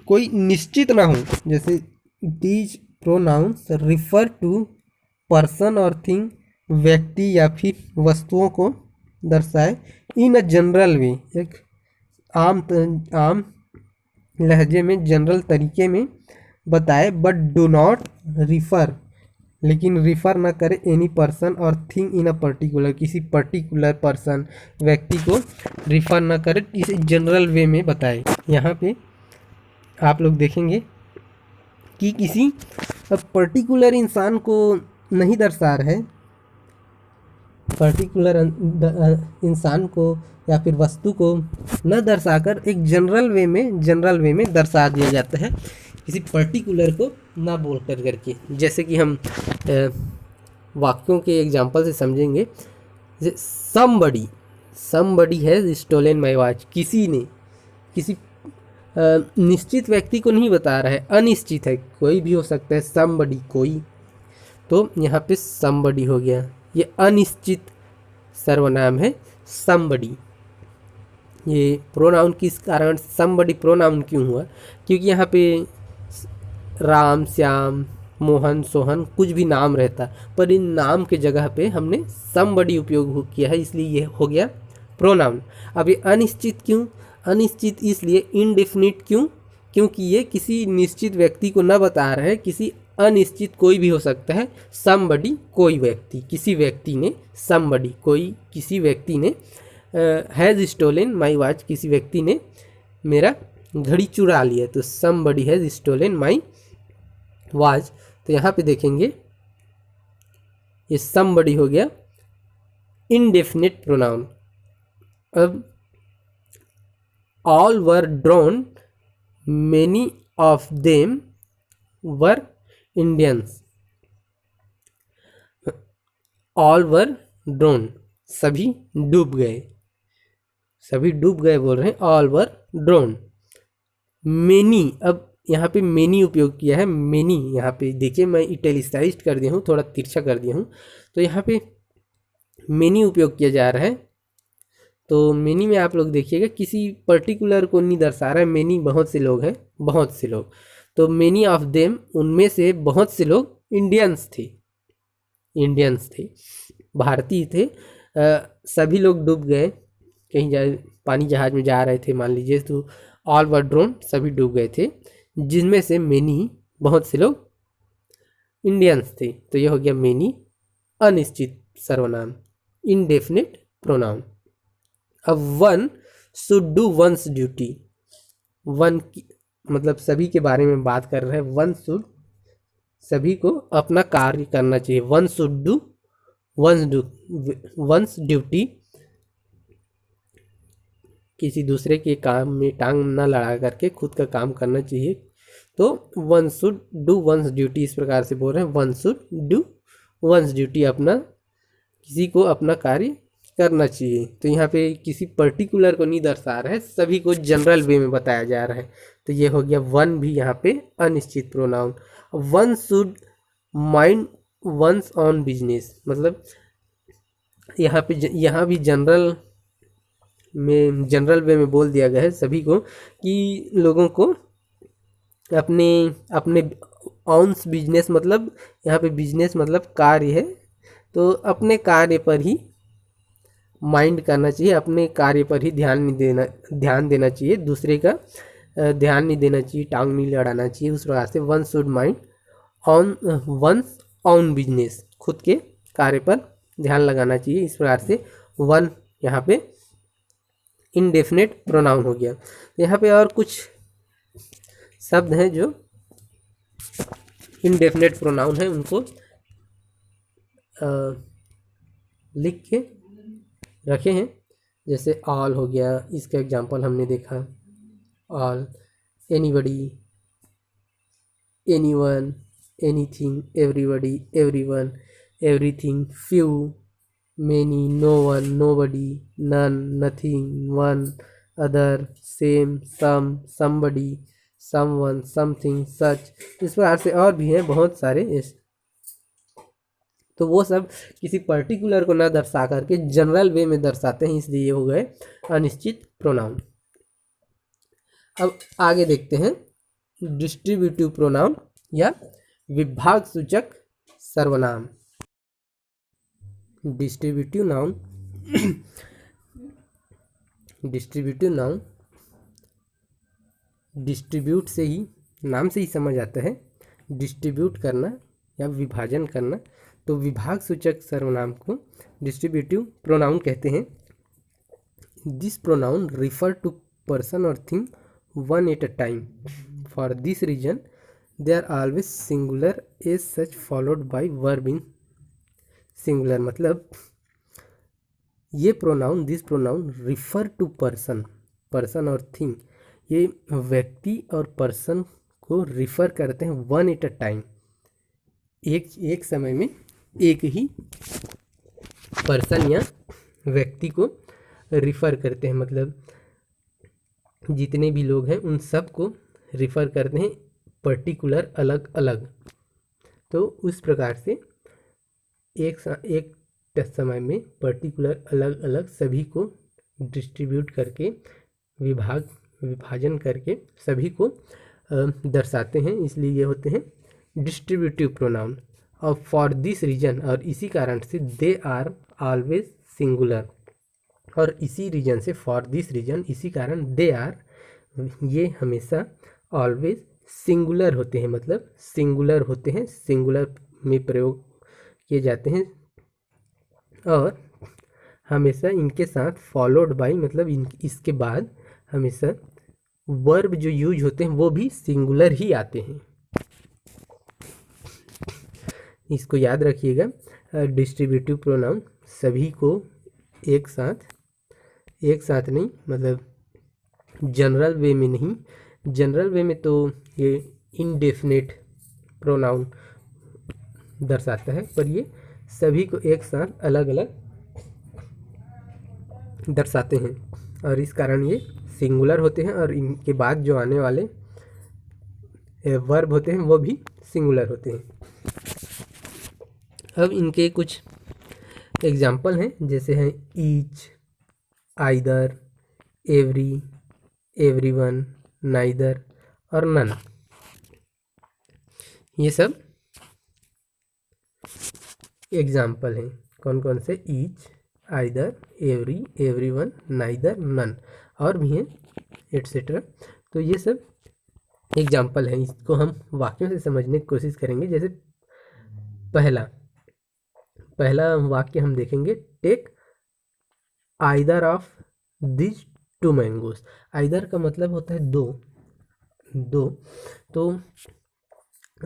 कोई निश्चित ना हो। जैसे these pronouns refer to person और थिंग, व्यक्ति या फिर वस्तुओं को दर्शाए इन अ जनरल वे, एक आम लहजे में, जनरल तरीके में बताए, बट डू नॉट रिफर, लेकिन रिफ़र ना करे एनी पर्सन और थिंग इन अ पर्टिकुलर, किसी पर्टिकुलर पर्सन व्यक्ति को रिफ़र ना करे, इसे जनरल वे में बताए। यहाँ पे आप लोग देखेंगे कि किसी पर्टिकुलर इंसान को नहीं दर्शा रहा है, पर्टिकुलर इंसान को या फिर वस्तु को न दर्शाकर एक जनरल वे में दर्शा दिया जाता है, किसी पर्टिकुलर को ना बोल कर करके। जैसे कि हम वाक्यों के एग्जांपल से समझेंगे। जैसे somebody has stolen my watch, किसी ने, किसी निश्चित व्यक्ति को नहीं बता रहा है, अनिश्चित है, कोई भी हो सकता है, समबडी कोई, तो यहाँ पे समबडी हो गया। ये अनिश्चित सर्वनाम है समबडी। ये प्रोनाउन किस कारण समबडी प्रोनाउन क्यों हुआ, क्योंकि यहाँ पे राम, श्याम, मोहन, सोहन कुछ भी नाम रहता, पर इन नाम के जगह पे हमने समबडी उपयोग किया है, इसलिए ये हो गया प्रोनाउन। अब ये अनिश्चित क्यों, अनिश्चित इसलिए, इनडेफिनिट क्यों, क्योंकि ये किसी निश्चित व्यक्ति को न बता रहे हैं, किसी अनिश्चित कोई भी हो सकता है। समबडी कोई व्यक्ति, किसी व्यक्ति ने, समबडी कोई, किसी व्यक्ति ने, हैज़ स्टोलन माई वॉच, किसी व्यक्ति ने मेरा घड़ी चुरा लिया, तो somebody has stolen my watch. तो यहाँ पे देखेंगे ये समबडी हो गया इनडेफिनिट प्रोनाउन। अब all were drown, many of them were Indians. All were drown, सभी डूब गए, सभी डूब गए बोल रहे हैं, ऑल वर ड्रोन। मेनी, अब यहाँ पे मेनी उपयोग किया है, मेनी यहाँ पे देखिए मैं इटैलिसाइज्ड कर दिया हूँ, थोड़ा तिरछा कर दिया हूँ, तो यहाँ पे मेनी उपयोग किया जा रहा है। तो मेनी में आप लोग देखिएगा किसी पर्टिकुलर को नहीं दर्शा रहा है, मेनी बहुत से लोग हैं, बहुत से लोग, तो मेनी ऑफ देम, उनमें से बहुत से लोग इंडियंस थे, इंडियंस थे, भारतीय थे। सभी लोग डूब गए, कहीं पानी जहाज में जा रहे थे मान लीजिए, तो ऑल वर ड्रोन, सभी डूब गए थे, जिनमें से मेनी, बहुत से लोग इंडियंस थे। तो यह हो गया मेनी अनिश्चित सर्वनाम, इनडेफिनिट प्रोनाउन। अब one should do once duty, one मतलब सभी के बारे में बात कर रहे हैं, वन शुड, सभी को अपना कार्य करना चाहिए, one should do once duty, किसी दूसरे के काम में टांग ना लड़ा करके खुद का काम करना चाहिए। तो one should do once duty, इस प्रकार से बोल रहे हैं, one should do once duty, अपना, किसी को अपना कार्य करना चाहिए। तो यहाँ पे किसी पर्टिकुलर को नहीं दर्शा रहा है, सभी को जनरल वे में बताया जा रहा है। तो ये हो गया वन भी यहाँ पे अनिश्चित pronoun. One should mind one's own business, मतलब यहाँ भी जनरल वे में बोल दिया गया है सभी को, कि लोगों को अपने ऑन्स बिजनेस मतलब यहाँ पे बिजनेस मतलब कार्य है, तो अपने कार्य पर ही माइंड करना चाहिए, अपने कार्य पर ही ध्यान देना चाहिए, दूसरे का ध्यान नहीं देना चाहिए, टांग नहीं लड़ाना चाहिए। उस प्रकार से one should mind on one's own business, खुद के कार्य पर ध्यान लगाना चाहिए। इस प्रकार से वन यहाँ पे इनडेफिनेट प्रोनाउन हो गया। यहाँ पे और कुछ शब्द हैं जो इनडेफिनेट प्रोनाउन है, उनको लिख के रखे हैं। जैसे ऑल हो गया, इसका एग्जांपल हमने देखा, all, anybody, anyone, anything, everybody, everyone, everything, few, many, no one, nobody, none, nothing, one, other, same, some, somebody, someone, something, such. इस प्रकार से और भी हैं बहुत सारे। तो वो सब किसी पर्टिकुलर को ना दर्शा करके जनरल वे में दर्शाते हैं, इसलिए ये हो गए अनिश्चित प्रोनाउन। अब आगे देखते हैं डिस्ट्रीब्यूटिव प्रोनाउन या विभाग सूचक सर्वनाम। Distributive noun distributive noun distribute से ही, नाम से ही समझ आता है, डिस्ट्रीब्यूट करना या विभाजन करना। तो विभाग सूचक सर्वनाम को डिस्ट्रीब्यूटिव प्रोनाउन कहते हैं। This pronoun refer to person और thing one at a time. For this reason they are always singular as such followed by verb in singular. मतलब ये pronoun, this pronoun refer to person, person और thing, ये व्यक्ति और person को refer करते हैं वन एट अ टाइम, एक समय में एक ही पर्सन या व्यक्ति को रिफ़र करते हैं। मतलब जितने भी लोग हैं उन सब को रिफ़र करते हैं पर्टिकुलर, अलग अलग। तो उस प्रकार से एक समय में पर्टिकुलर अलग अलग सभी को डिस्ट्रीब्यूट करके, विभाजन करके सभी को दर्शाते हैं, इसलिए ये होते हैं डिस्ट्रीब्यूटिव प्रोनाउन। और फॉर दिस रीजन, और इसी कारण से, दे आर ऑलवेज सिंगुलर, और इसी रीजन से, फॉर दिस रीजन, इसी कारण, दे आर, ये हमेशा ऑलवेज सिंगुलर होते हैं। मतलब सिंगुलर होते हैं, सिंगुलर में प्रयोग किए जाते हैं, और हमेशा इनके साथ फॉलोड बाय, मतलब इसके बाद हमेशा वर्ब जो यूज होते हैं वो भी सिंगुलर ही आते हैं। इसको याद रखिएगा। डिस्ट्रीब्यूटिव प्रोनाउन सभी को एक साथ नहीं, मतलब जनरल वे में नहीं। जनरल वे में तो ये इनडेफिनेट प्रोनाउन दर्शाता है, पर ये सभी को एक साथ अलग अलग दर्शाते हैं, और इस कारण ये सिंगुलर होते हैं, और इनके बाद जो आने वाले वर्ब होते हैं वो भी सिंगुलर होते हैं। अब इनके कुछ एग्जाम्पल हैं, जैसे हैं each, either, every, everyone, neither और नन। ये सब एग्जाम्पल हैं। कौन कौन से? Each, either, every, everyone, neither, none, और भी हैं एट्सेट्रा। तो ये सब एग्जाम्पल हैं, इसको हम वाक्यों से समझने की कोशिश करेंगे। जैसे पहला वाक्य हम देखेंगे, take either of this two mangoes. Either का मतलब होता है दो, तो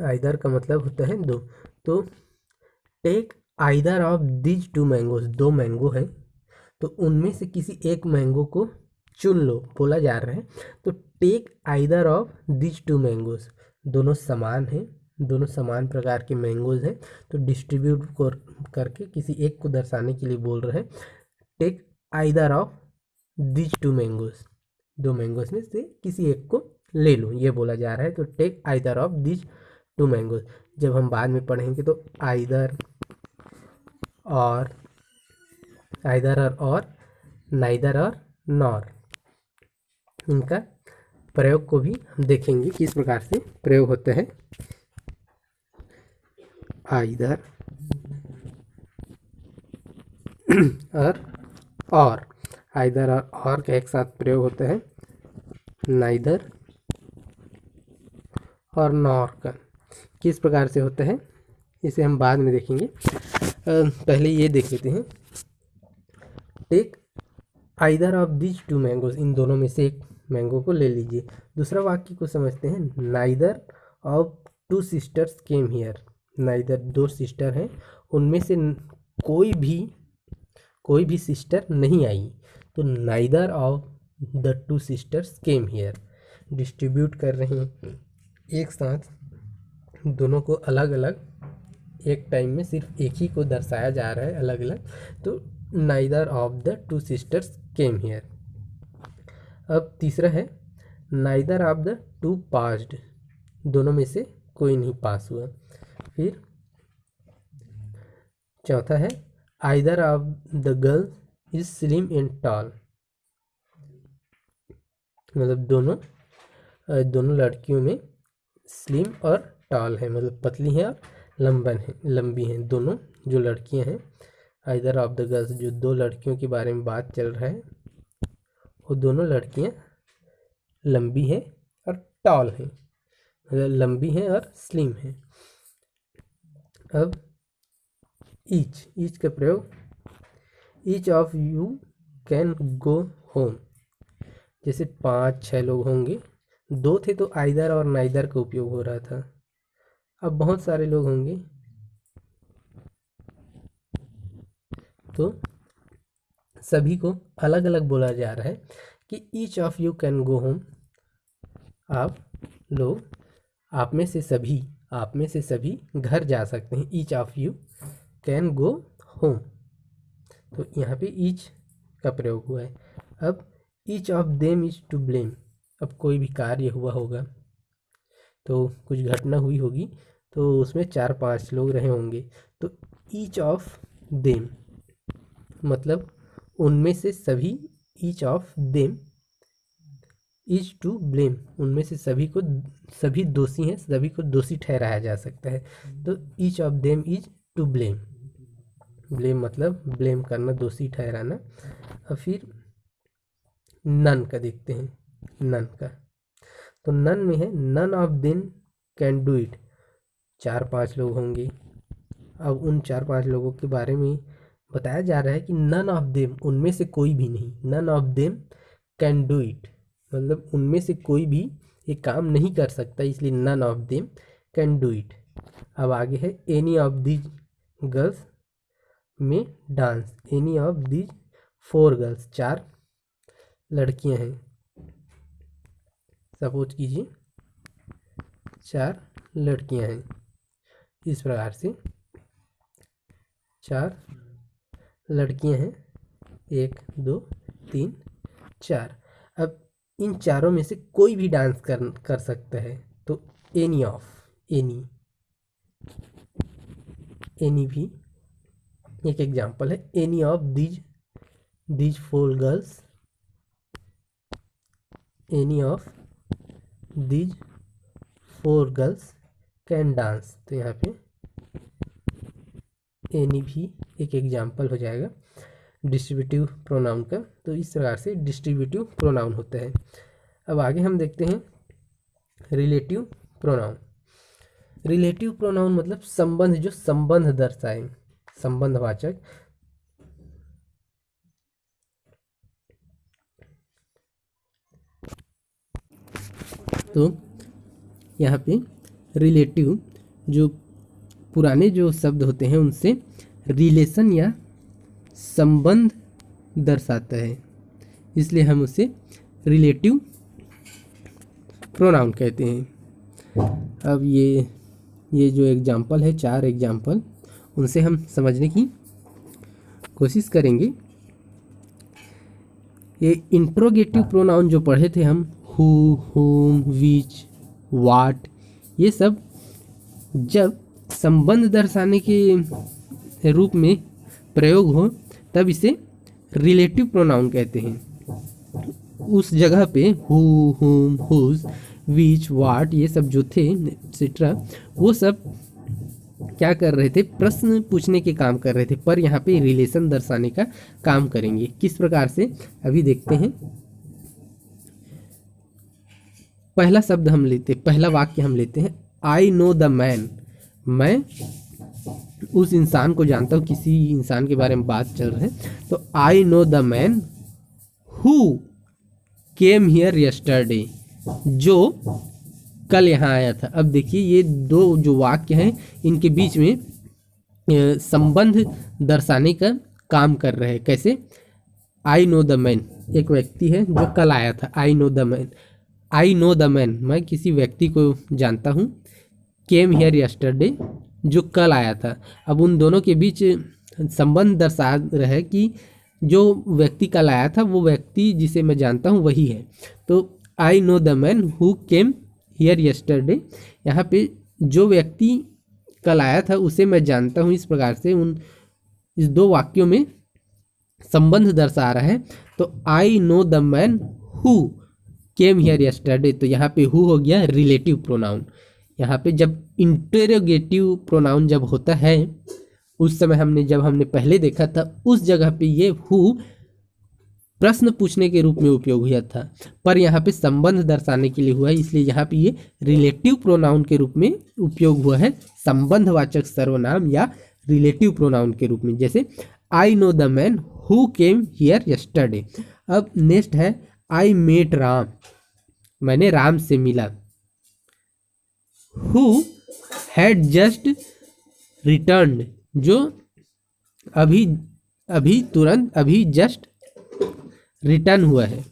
आइदर का मतलब होता है दो। तो take either of this two mangoes, दो मैंगो हैं, तो उनमें से किसी एक मैंगो को चुन लो, बोला जा रहा है। तो take either of this two mangoes, दोनों समान हैं, दोनों समान प्रकार के मैंगोज हैं, तो डिस्ट्रीब्यूट करके किसी एक को दर्शाने के लिए बोल रहे हैं। Take either of this two mangoes, दो मैंगोज में से किसी एक को ले लो, ये बोला जा रहा है। तो take either of this two mangoes. जब हम बाद में पढ़ेंगे तो आइदर और नाइदर और नॉर, इनका प्रयोग को भी हम देखेंगे किस प्रकार से प्रयोग होता है। आइदर और आइदर और का एक साथ प्रयोग होता है नाइदर और नॉर का। किस प्रकार से होता है इसे हम बाद में देखेंगे, पहले ये देख लेते हैं। Take either of this two mangoes, इन दोनों में से एक मैंगो को ले लीजिए। दूसरा वाक्य को समझते हैं, neither of two sisters came here, neither दो सिस्टर हैं उनमें से कोई भी सिस्टर नहीं आई, तो neither of the two sisters came here. Distribute कर रहे हैं एक साथ दोनों को, अलग अलग एक टाइम में सिर्फ एक ही को दर्शाया जा रहा है अलग अलग, तो neither of the two sisters came here. अब तीसरा है neither of the two passed, दोनों में से कोई नहीं पास हुआ। फिर चौथा है either of the girl is slim and tall, मतलब दोनों लड़कियों में स्लिम और टॉल है, मतलब पतली है और लंबी हैं दोनों जो लड़कियां हैं। आइदर ऑफ द गर्ल्स, जो दो लड़कियों के बारे में बात चल रहा है, वो दोनों लड़कियां लंबी हैं और टॉल हैं, मतलब लंबी हैं और स्लिम हैं। अब ईच का प्रयोग, each of you can go home, जैसे 5-6 लोग होंगे, 2 थे तो आइदर और नाइदर का उपयोग हो रहा था। अब बहुत सारे लोग होंगे तो सभी को अलग अलग बोला जा रहा है कि each of you can go home, आप में से सभी घर जा सकते हैं। Each of you can go home, तो यहाँ पे ईच का प्रयोग हुआ है। अब each of them is to blame, अब कोई भी कार्य हुआ होगा तो कुछ घटना हुई होगी तो उसमें 4-5 लोग रहे होंगे, तो ईच ऑफ देम मतलब उनमें से सभी, each of them is to blame, उनमें से सभी दोषी हैं, सभी को दोषी ठहराया जा सकता है, तो each of them is to blame. Blame मतलब ब्लेम करना, दोषी ठहराना। और फिर नन का देखते हैं, नन का, तो नन में है none of them can do it, 4-5 लोग होंगे। अब उन 4-5 लोगों के बारे में बताया जा रहा है कि नन ऑफ देम, उनमें से कोई भी नहीं, none of them can do it, मतलब उनमें से कोई भी ये काम नहीं कर सकता, इसलिए none of them can do it. अब आगे है एनी ऑफ दीज गर्ल्स में dance, any of these 4 girls, 4 लड़कियां हैं, सपोज कीजिए 4 लड़कियां हैं, इस प्रकार से 4 लड़कियां हैं, 1 2 3 4। अब इन चारों में से कोई भी डांस कर सकता है, तो एनी ऑफ, एनी भी एक एग्जाम्पल है। Any of these 4 girls, any of these 4 girls can dance, तो यहाँ पे एनी भी एक एग्जाम्पल हो जाएगा डिस्ट्रीब्यूटिव प्रोनाउन का। तो इस प्रकार से डिस्ट्रीब्यूटिव प्रोनाउन होता है। अब आगे हम देखते हैं रिलेटिव प्रोनाउन। रिलेटिव प्रोनाउन मतलब संबंध, जो संबंध दर्शाए, संबंधवाचक। तो यहाँ पे रिलेटिव, जो पुराने जो शब्द होते हैं उनसे रिलेशन या संबंध दर्शाता है, इसलिए हम उसे रिलेटिव प्रोनाउन कहते हैं। अब ये जो एग्जाम्पल है, 4 एग्जाम्पल, उनसे हम समझने की कोशिश करेंगे। ये इंट्रोगेटिव प्रोनाउन जो पढ़े थे हम, हु, हुम, विच, वाट, ये सब जब संबंध दर्शाने के रूप में प्रयोग हो तब इसे रिलेटिव प्रोनाउन कहते हैं। उस जगह पे हु, हुम, हुज, विच, वाट, ये सब जो थे एक्सेट्रा, वो सब क्या कर रहे थे, प्रश्न पूछने के काम कर रहे थे, पर यहाँ पे रिलेशन दर्शाने का काम करेंगे। किस प्रकार से, अभी देखते हैं। पहला शब्द हम लेते, पहला वाक्य हम लेते हैं, आई नो द मैन। मैं उस इंसान को जानता हूँ, किसी इंसान के बारे में बात चल रही है। तो I know the man who came here yesterday, जो कल यहाँ आया था। अब देखिए ये दो जो वाक्य हैं इनके बीच में संबंध दर्शाने का काम कर रहे हैं। कैसे, आई नो द मैन, एक व्यक्ति है जो कल आया था, I know the man, I know the man, मैं किसी व्यक्ति को जानता हूँ, केम हियर यस्टरडे, जो कल आया था। अब उन दोनों के बीच संबंध दर्शा रहे कि जो व्यक्ति कल आया था वो व्यक्ति जिसे मैं जानता हूँ वही है। तो I know the man who came here yesterday, यहाँ पे जो व्यक्ति कल आया था उसे मैं जानता हूँ। इस प्रकार से इस दो वाक्यों में संबंध दर्शा रहा है। तो I know the man who came here yesterday, तो यहाँ पे हु हो गया रिलेटिव प्रोनाउन। यहाँ पे जब इंटरोगेटिव प्रोनाउन जब होता है उस समय जब हमने पहले देखा था उस जगह पे ये हु प्रश्न पूछने के रूप में उपयोग हुआ था, पर यहाँ पे संबंध दर्शाने के लिए हुआ है, इसलिए यहाँ पे ये रिलेटिव प्रोनाउन के रूप में उपयोग हुआ है, संबंधवाचक सर्वनाम या रिलेटिव प्रोनाउन के रूप में। जैसे I know the man who came here yesterday. अब नेक्स्ट है आई मेट राम, मैंने राम से मिला। हु हैड जस्ट रिटर्न्ड, जो अभी जस्ट रिटर्न हुआ है।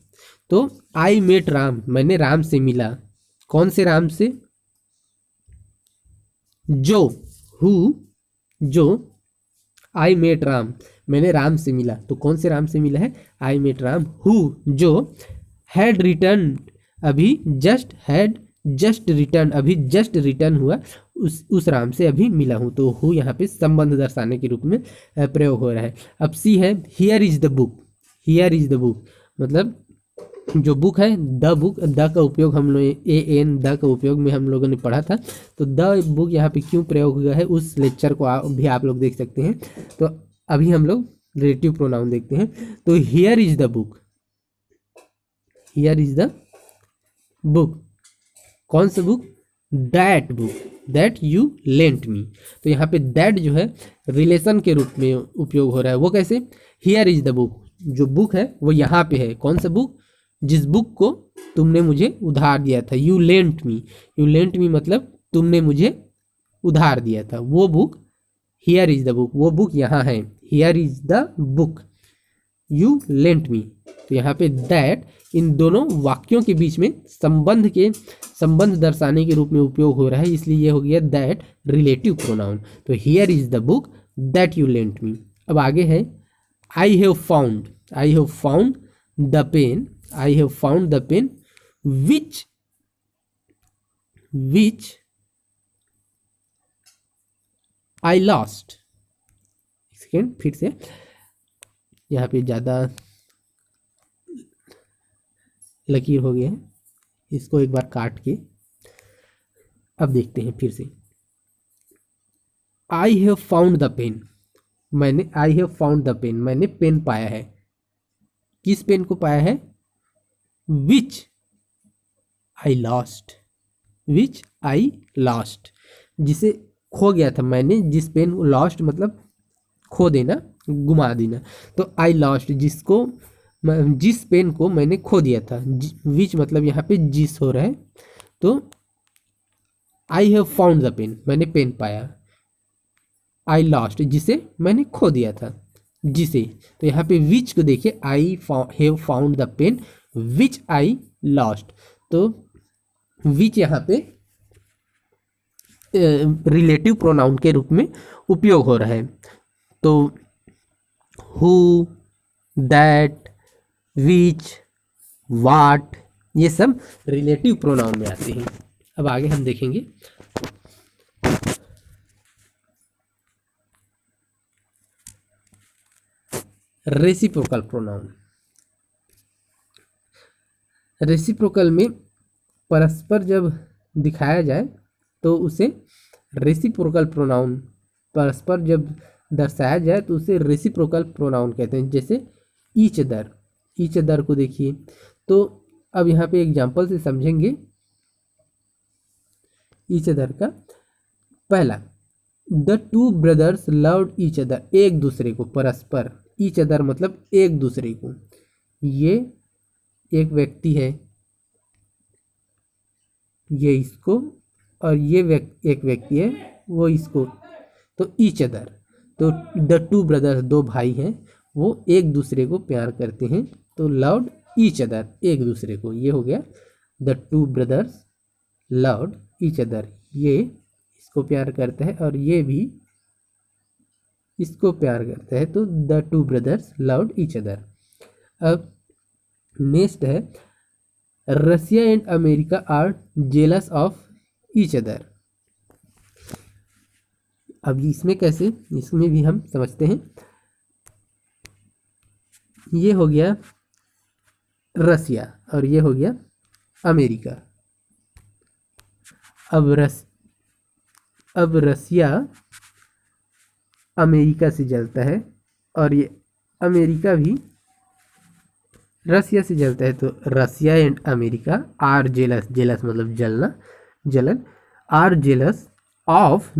तो आई मेट राम, मैंने राम से मिला। कौन से राम से, जो जो आई मेट राम, मैंने राम से मिला। तो कौन से राम से मिला है, आई मेट राम। हु जो हैड रिटर्न, अभी जस्ट रिटर्न, अभी जस्ट रिटर्न हुआ, उस राम से अभी मिला हूँ। तो हु यहाँ पे संबंध दर्शाने के रूप में प्रयोग हो रहा है। अब सी है here is the book, here is the book मतलब जो बुक है, द बुक, द का उपयोग हम लोग द का उपयोग में हम लोगों ने पढ़ा था। तो द बुक यहाँ पे क्यों प्रयोग हुआ है उस लेक्चर को भी आप लोग देख सकते हैं। तो अभी हम लोग रिलेटिव प्रोनाउन देखते हैं। तो here is the book, here is the book, कौन सा book, that book, that you lent me. तो यहाँ पे दैट जो है रिलेशन के रूप में उपयोग हो रहा है। वो कैसे, हियर इज द बुक, जो बुक है वो यहाँ पे है। कौन सा बुक, जिस बुक को तुमने मुझे उधार दिया था। You lent me, you lent me मतलब तुमने मुझे उधार दिया था, वो book. Here is the book, वो बुक यहाँ है। Here is the book you lent me. तो यहाँ पे दैट इन दोनों वाक्यों के बीच में संबंध दर्शाने के रूप में उपयोग हो रहा है, इसलिए ये हो गया दैट रिलेटिव प्रोनाउन। तो here is the book that you lent me. अब आगे है I have found the pen, I have found the pen which I lost. Second, फिर से यहाँ पे ज़्यादा लकीर हो गया है, इसको एक बार काट के अब देखते हैं फिर से। I have found the pen, I have found the pen, मैंने पेन पाया है। किस पेन को पाया है, विच I lost, which I lost, जिसे खो गया था मैंने, जिस पेन को, लॉस्ट मतलब खो देना, गुमा देना। तो आई लॉस्ट, जिस पेन को मैंने खो दिया था। विच मतलब यहाँ पे जिस हो रहा है। तो I have found the pen, मैंने पेन पाया। आई लॉस्ट, जिसे मैंने खो दिया था, जिसे। तो यहाँ पे विच को देखिए, I have found the pen which I lost. तो विच यहाँ पे रिलेटिव प्रोनाउन के रूप में उपयोग हो रहा है। तो हु, दैट, विच, वाट, ये सब रिलेटिव प्रोनाउन में आते हैं। अब आगे हम देखेंगे रेसिप्रोकल प्रोनाउन। रेसिप्रोकल में परस्पर जब दिखाया जाए तो उसे रेसिप्रोकल प्रोनाउन परस्पर जब दर्शाया जाए तो उसे रेसिप्रोकल प्रोनाउन कहते हैं। जैसे ईच अदर, ईच अदर को देखिए तो अब यहाँ पे एग्जाम्पल से समझेंगे ईच अदर का। पहला, the two brothers loved each other, एक दूसरे को, परस्पर, ईच अदर मतलब एक दूसरे को। ये एक व्यक्ति है, ये इसको, और ये एक व्यक्ति है, वो इसको, तो ईच अदर। तो द टू ब्रदर्स, दो भाई हैं, वो एक दूसरे को प्यार करते हैं, तो लव्ड ईच अदर, एक दूसरे को। ये हो गया the two brothers loved each other, ये इसको प्यार करता है और ये भी इसको प्यार करता है, तो the two brothers loved each other. अब नेक्स्ट है Russia and America are jealous of each other. अब इसमें कैसे, इसमें भी हम समझते हैं। ये हो गया रसिया और ये हो गया अमेरिका। अब रसिया अमेरिका से जलता है और ये अमेरिका भी रसिया से जलता है, तो Russia and America are jealous, jealous मतलब जलना, जलन, are jealous of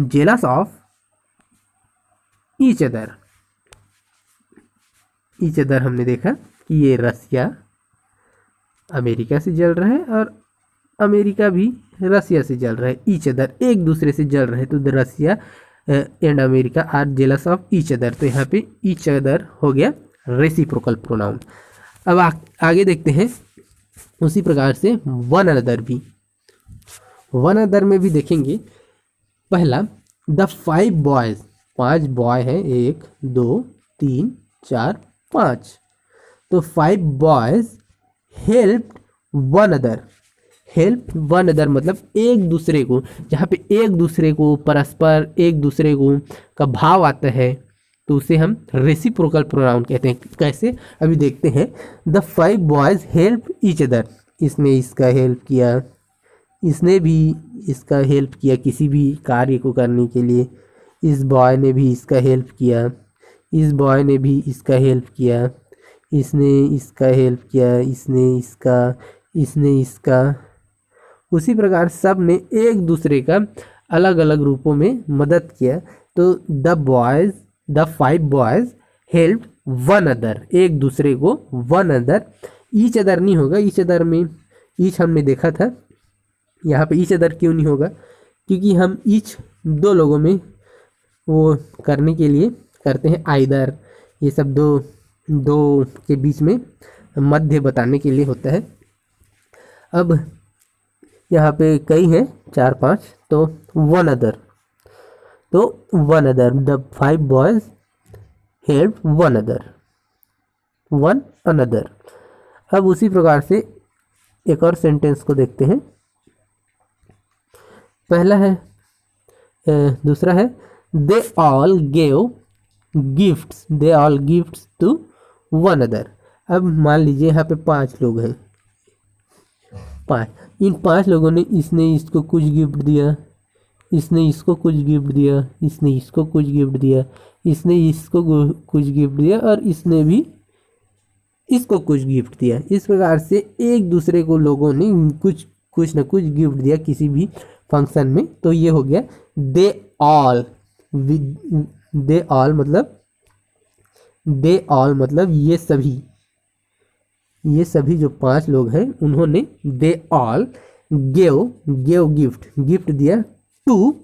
each other. Each other हमने देखा कि ये रसिया अमेरिका से जल रहा है और अमेरिका भी रसिया से जल रहा है, ईच अदर एक दूसरे से जल रहे हैं, तो the Russia and America are jealous of each other. तो यहाँ पे ईच अदर हो गया रेसिप्रोकल प्रोनाउन। अब आगे देखते हैं उसी प्रकार से वन अनदर भी। वन अनदर में भी देखेंगे। पहला, द 5 बॉयज, 5 बॉय हैं, 1 2 3 4 5, तो 5 boys help one other. Help one other मतलब एक दूसरे को, जहाँ पे एक दूसरे को, परस्पर एक दूसरे को का भाव आता है, तो उसे हम रेसिप्रोकल प्रोनाउन कहते हैं। कैसे, अभी देखते हैं। The 5 boys help each other, इसने इसका हेल्प किया, इसने भी इसका हेल्प किया किसी भी कार्य को करने के लिए, इस बॉय ने भी इसका हेल्प किया, इस बॉय ने भी इसका हेल्प किया, इसने इसका हेल्प किया, इसने इसका। उसी प्रकार सब ने एक दूसरे का अलग अलग रूपों में मदद किया, तो the 5 boys help one other, एक दूसरे को, वन अदर। ईच अदर नहीं होगा, ईच अदर में ईच हमने देखा था, यहाँ पे ईच अदर क्यों नहीं होगा, क्योंकि हम ईच दो लोगों में वो करने के लिए करते हैं, आइदर, ये सब दो के बीच में मध्य बताने के लिए होता है। अब यहाँ पे कई हैं, 4 5, तो वन अदर, तो one other, the 5 boys help one another. अब उसी प्रकार से एक और सेंटेंस को देखते हैं। पहला है, दूसरा है, they all gifts to one other. अब मान लीजिए यहाँ पे 5 लोग हैं, 5, इन 5 लोगों ने, इसने इसको कुछ गिफ्ट दिया, इसने इसको कुछ गिफ्ट दिया, इसने इसको कुछ गिफ्ट दिया, इसने इसको कुछ गिफ्ट दिया और इसने भी इसको कुछ गिफ्ट दिया। इस प्रकार से एक दूसरे को लोगों ने कुछ न कुछ गिफ्ट दिया किसी भी फंक्शन में, तो ये हो गया दे ऑल मतलब ये सभी जो 5 लोग हैं उन्होंने दे ऑल गेव गिफ्ट दिया टू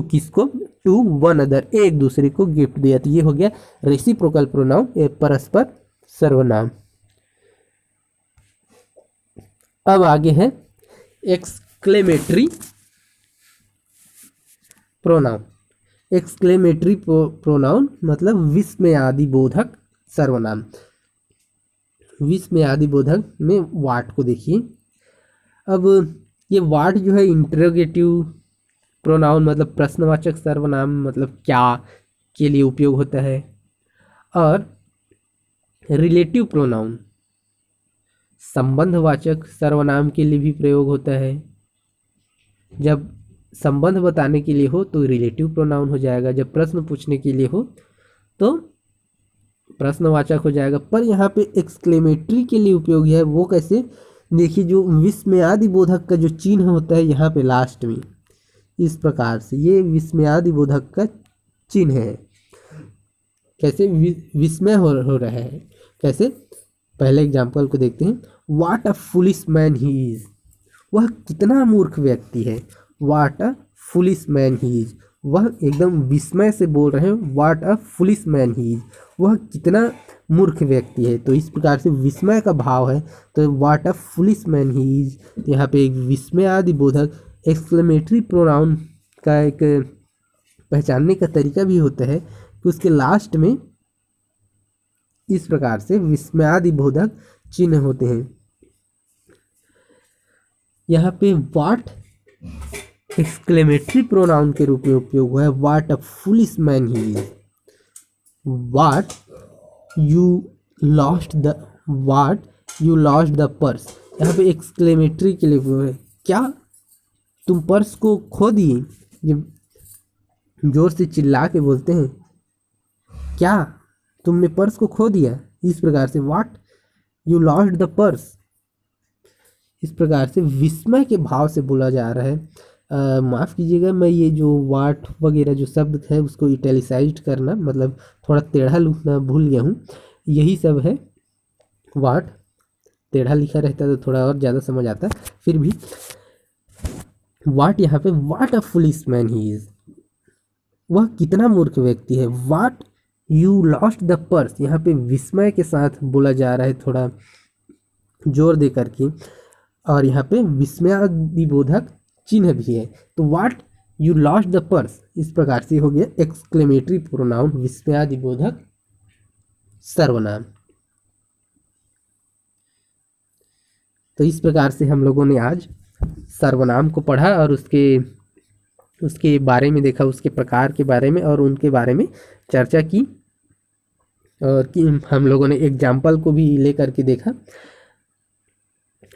किसको, टू वन अदर, एक दूसरे को गिफ्ट दिया। तो ये हो गया रेसिप्रोकल प्रोनाउन, परस्पर सर्वनाम। अब आगे है एक्सक्लेमेटरी प्रोनाउन। एक्सक्लेमेटरी प्रोनाउन मतलब विस्मयादिबोधक सर्वनाम। विस्मयादिबोधक में वाट को देखिए। अब ये वाट जो है इंटरोगेटिव प्रोनाउन मतलब प्रश्नवाचक सर्वनाम मतलब क्या के लिए उपयोग होता है, और रिलेटिव प्रोनाउन संबंधवाचक सर्वनाम के लिए भी प्रयोग होता है। जब संबंध बताने के लिए हो तो रिलेटिव प्रोनाउन हो जाएगा, जब प्रश्न पूछने के लिए हो तो प्रश्नवाचक हो जाएगा। पर यहाँ पे एक्सक्लेमेटरी के लिए उपयोगी है, वो कैसे? देखिए, जो विस्मयादि बोधक का जो चिन्ह होता है यहाँ पे लास्ट में, इस प्रकार से ये विस्मयादि बोधक का चिन्ह है। कैसे विस्मय हो रहा है, कैसे? पहले एग्जाम्पल को देखते हैं। What a foolish man he is, वह कितना मूर्ख व्यक्ति है। What a foolish man he is, वह एकदम विस्मय से बोल रहे हैं। What a foolish man he is, वह कितना मूर्ख व्यक्ति है। तो इस प्रकार से विस्मय का भाव है, तो what a foolish man he is, यहाँ पे एक विस्मयादि बोधक एक्सक्लेमेटरी प्रोनाउन का एक पहचानने का तरीका भी होता है कि उसके लास्ट में इस प्रकार से विस्मयादि बोधक चिन्ह होते हैं। यहाँ पे वाट एक्सक्लेमेटरी प्रोनाउन के रूप में उपयोग हुआ है। What a foolish man he is, what you lost the purse, यहाँ पे एक्सक्लेमेटरी के लिए उपयोग है। क्या तुम पर्स को खो दिए, जब जोर से चिल्ला के बोलते हैं, क्या तुमने पर्स को खो दिया, इस प्रकार से वाट यू लॉस्ट द पर्स, इस प्रकार से विस्मय के भाव से बोला जा रहा है। माफ़ कीजिएगा, मैं ये जो वाट वगैरह जो शब्द है उसको इटैलिसाइज्ड करना, मतलब थोड़ा टेढ़ा लिखना भूल गया हूँ। यही सब है, वाट टेढ़ा लिखा रहता तो थोड़ा और ज़्यादा समझ आता। फिर भी वाट यहाँ पे what a foolish man he is, वह कितना मूर्ख व्यक्ति है। What you lost the purse, यहाँ पे विस्मय के साथ बोला जा रहा है, थोड़ा जोर दे करके, और यहाँ पे विस्मयादिबोधक चिन्ह भी है। तो वाट यू लॉस्ट द पर्स, इस प्रकार से हो गया एक्सक्लेमेटरी प्रोनाउन विस्मयादिबोधक सर्वनाम। तो इस प्रकार से हम लोगों ने आज सर्वनाम को पढ़ा और उसके बारे में देखा, उसके प्रकार के बारे में और उनके बारे में चर्चा की, और कि हम लोगों ने एग्जाम्पल को भी ले करके देखा।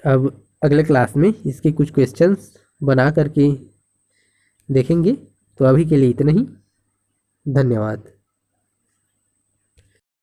अब अगले क्लास में इसके कुछ क्वेश्चंस बना करके देखेंगे। तो अभी के लिए इतना ही, धन्यवाद।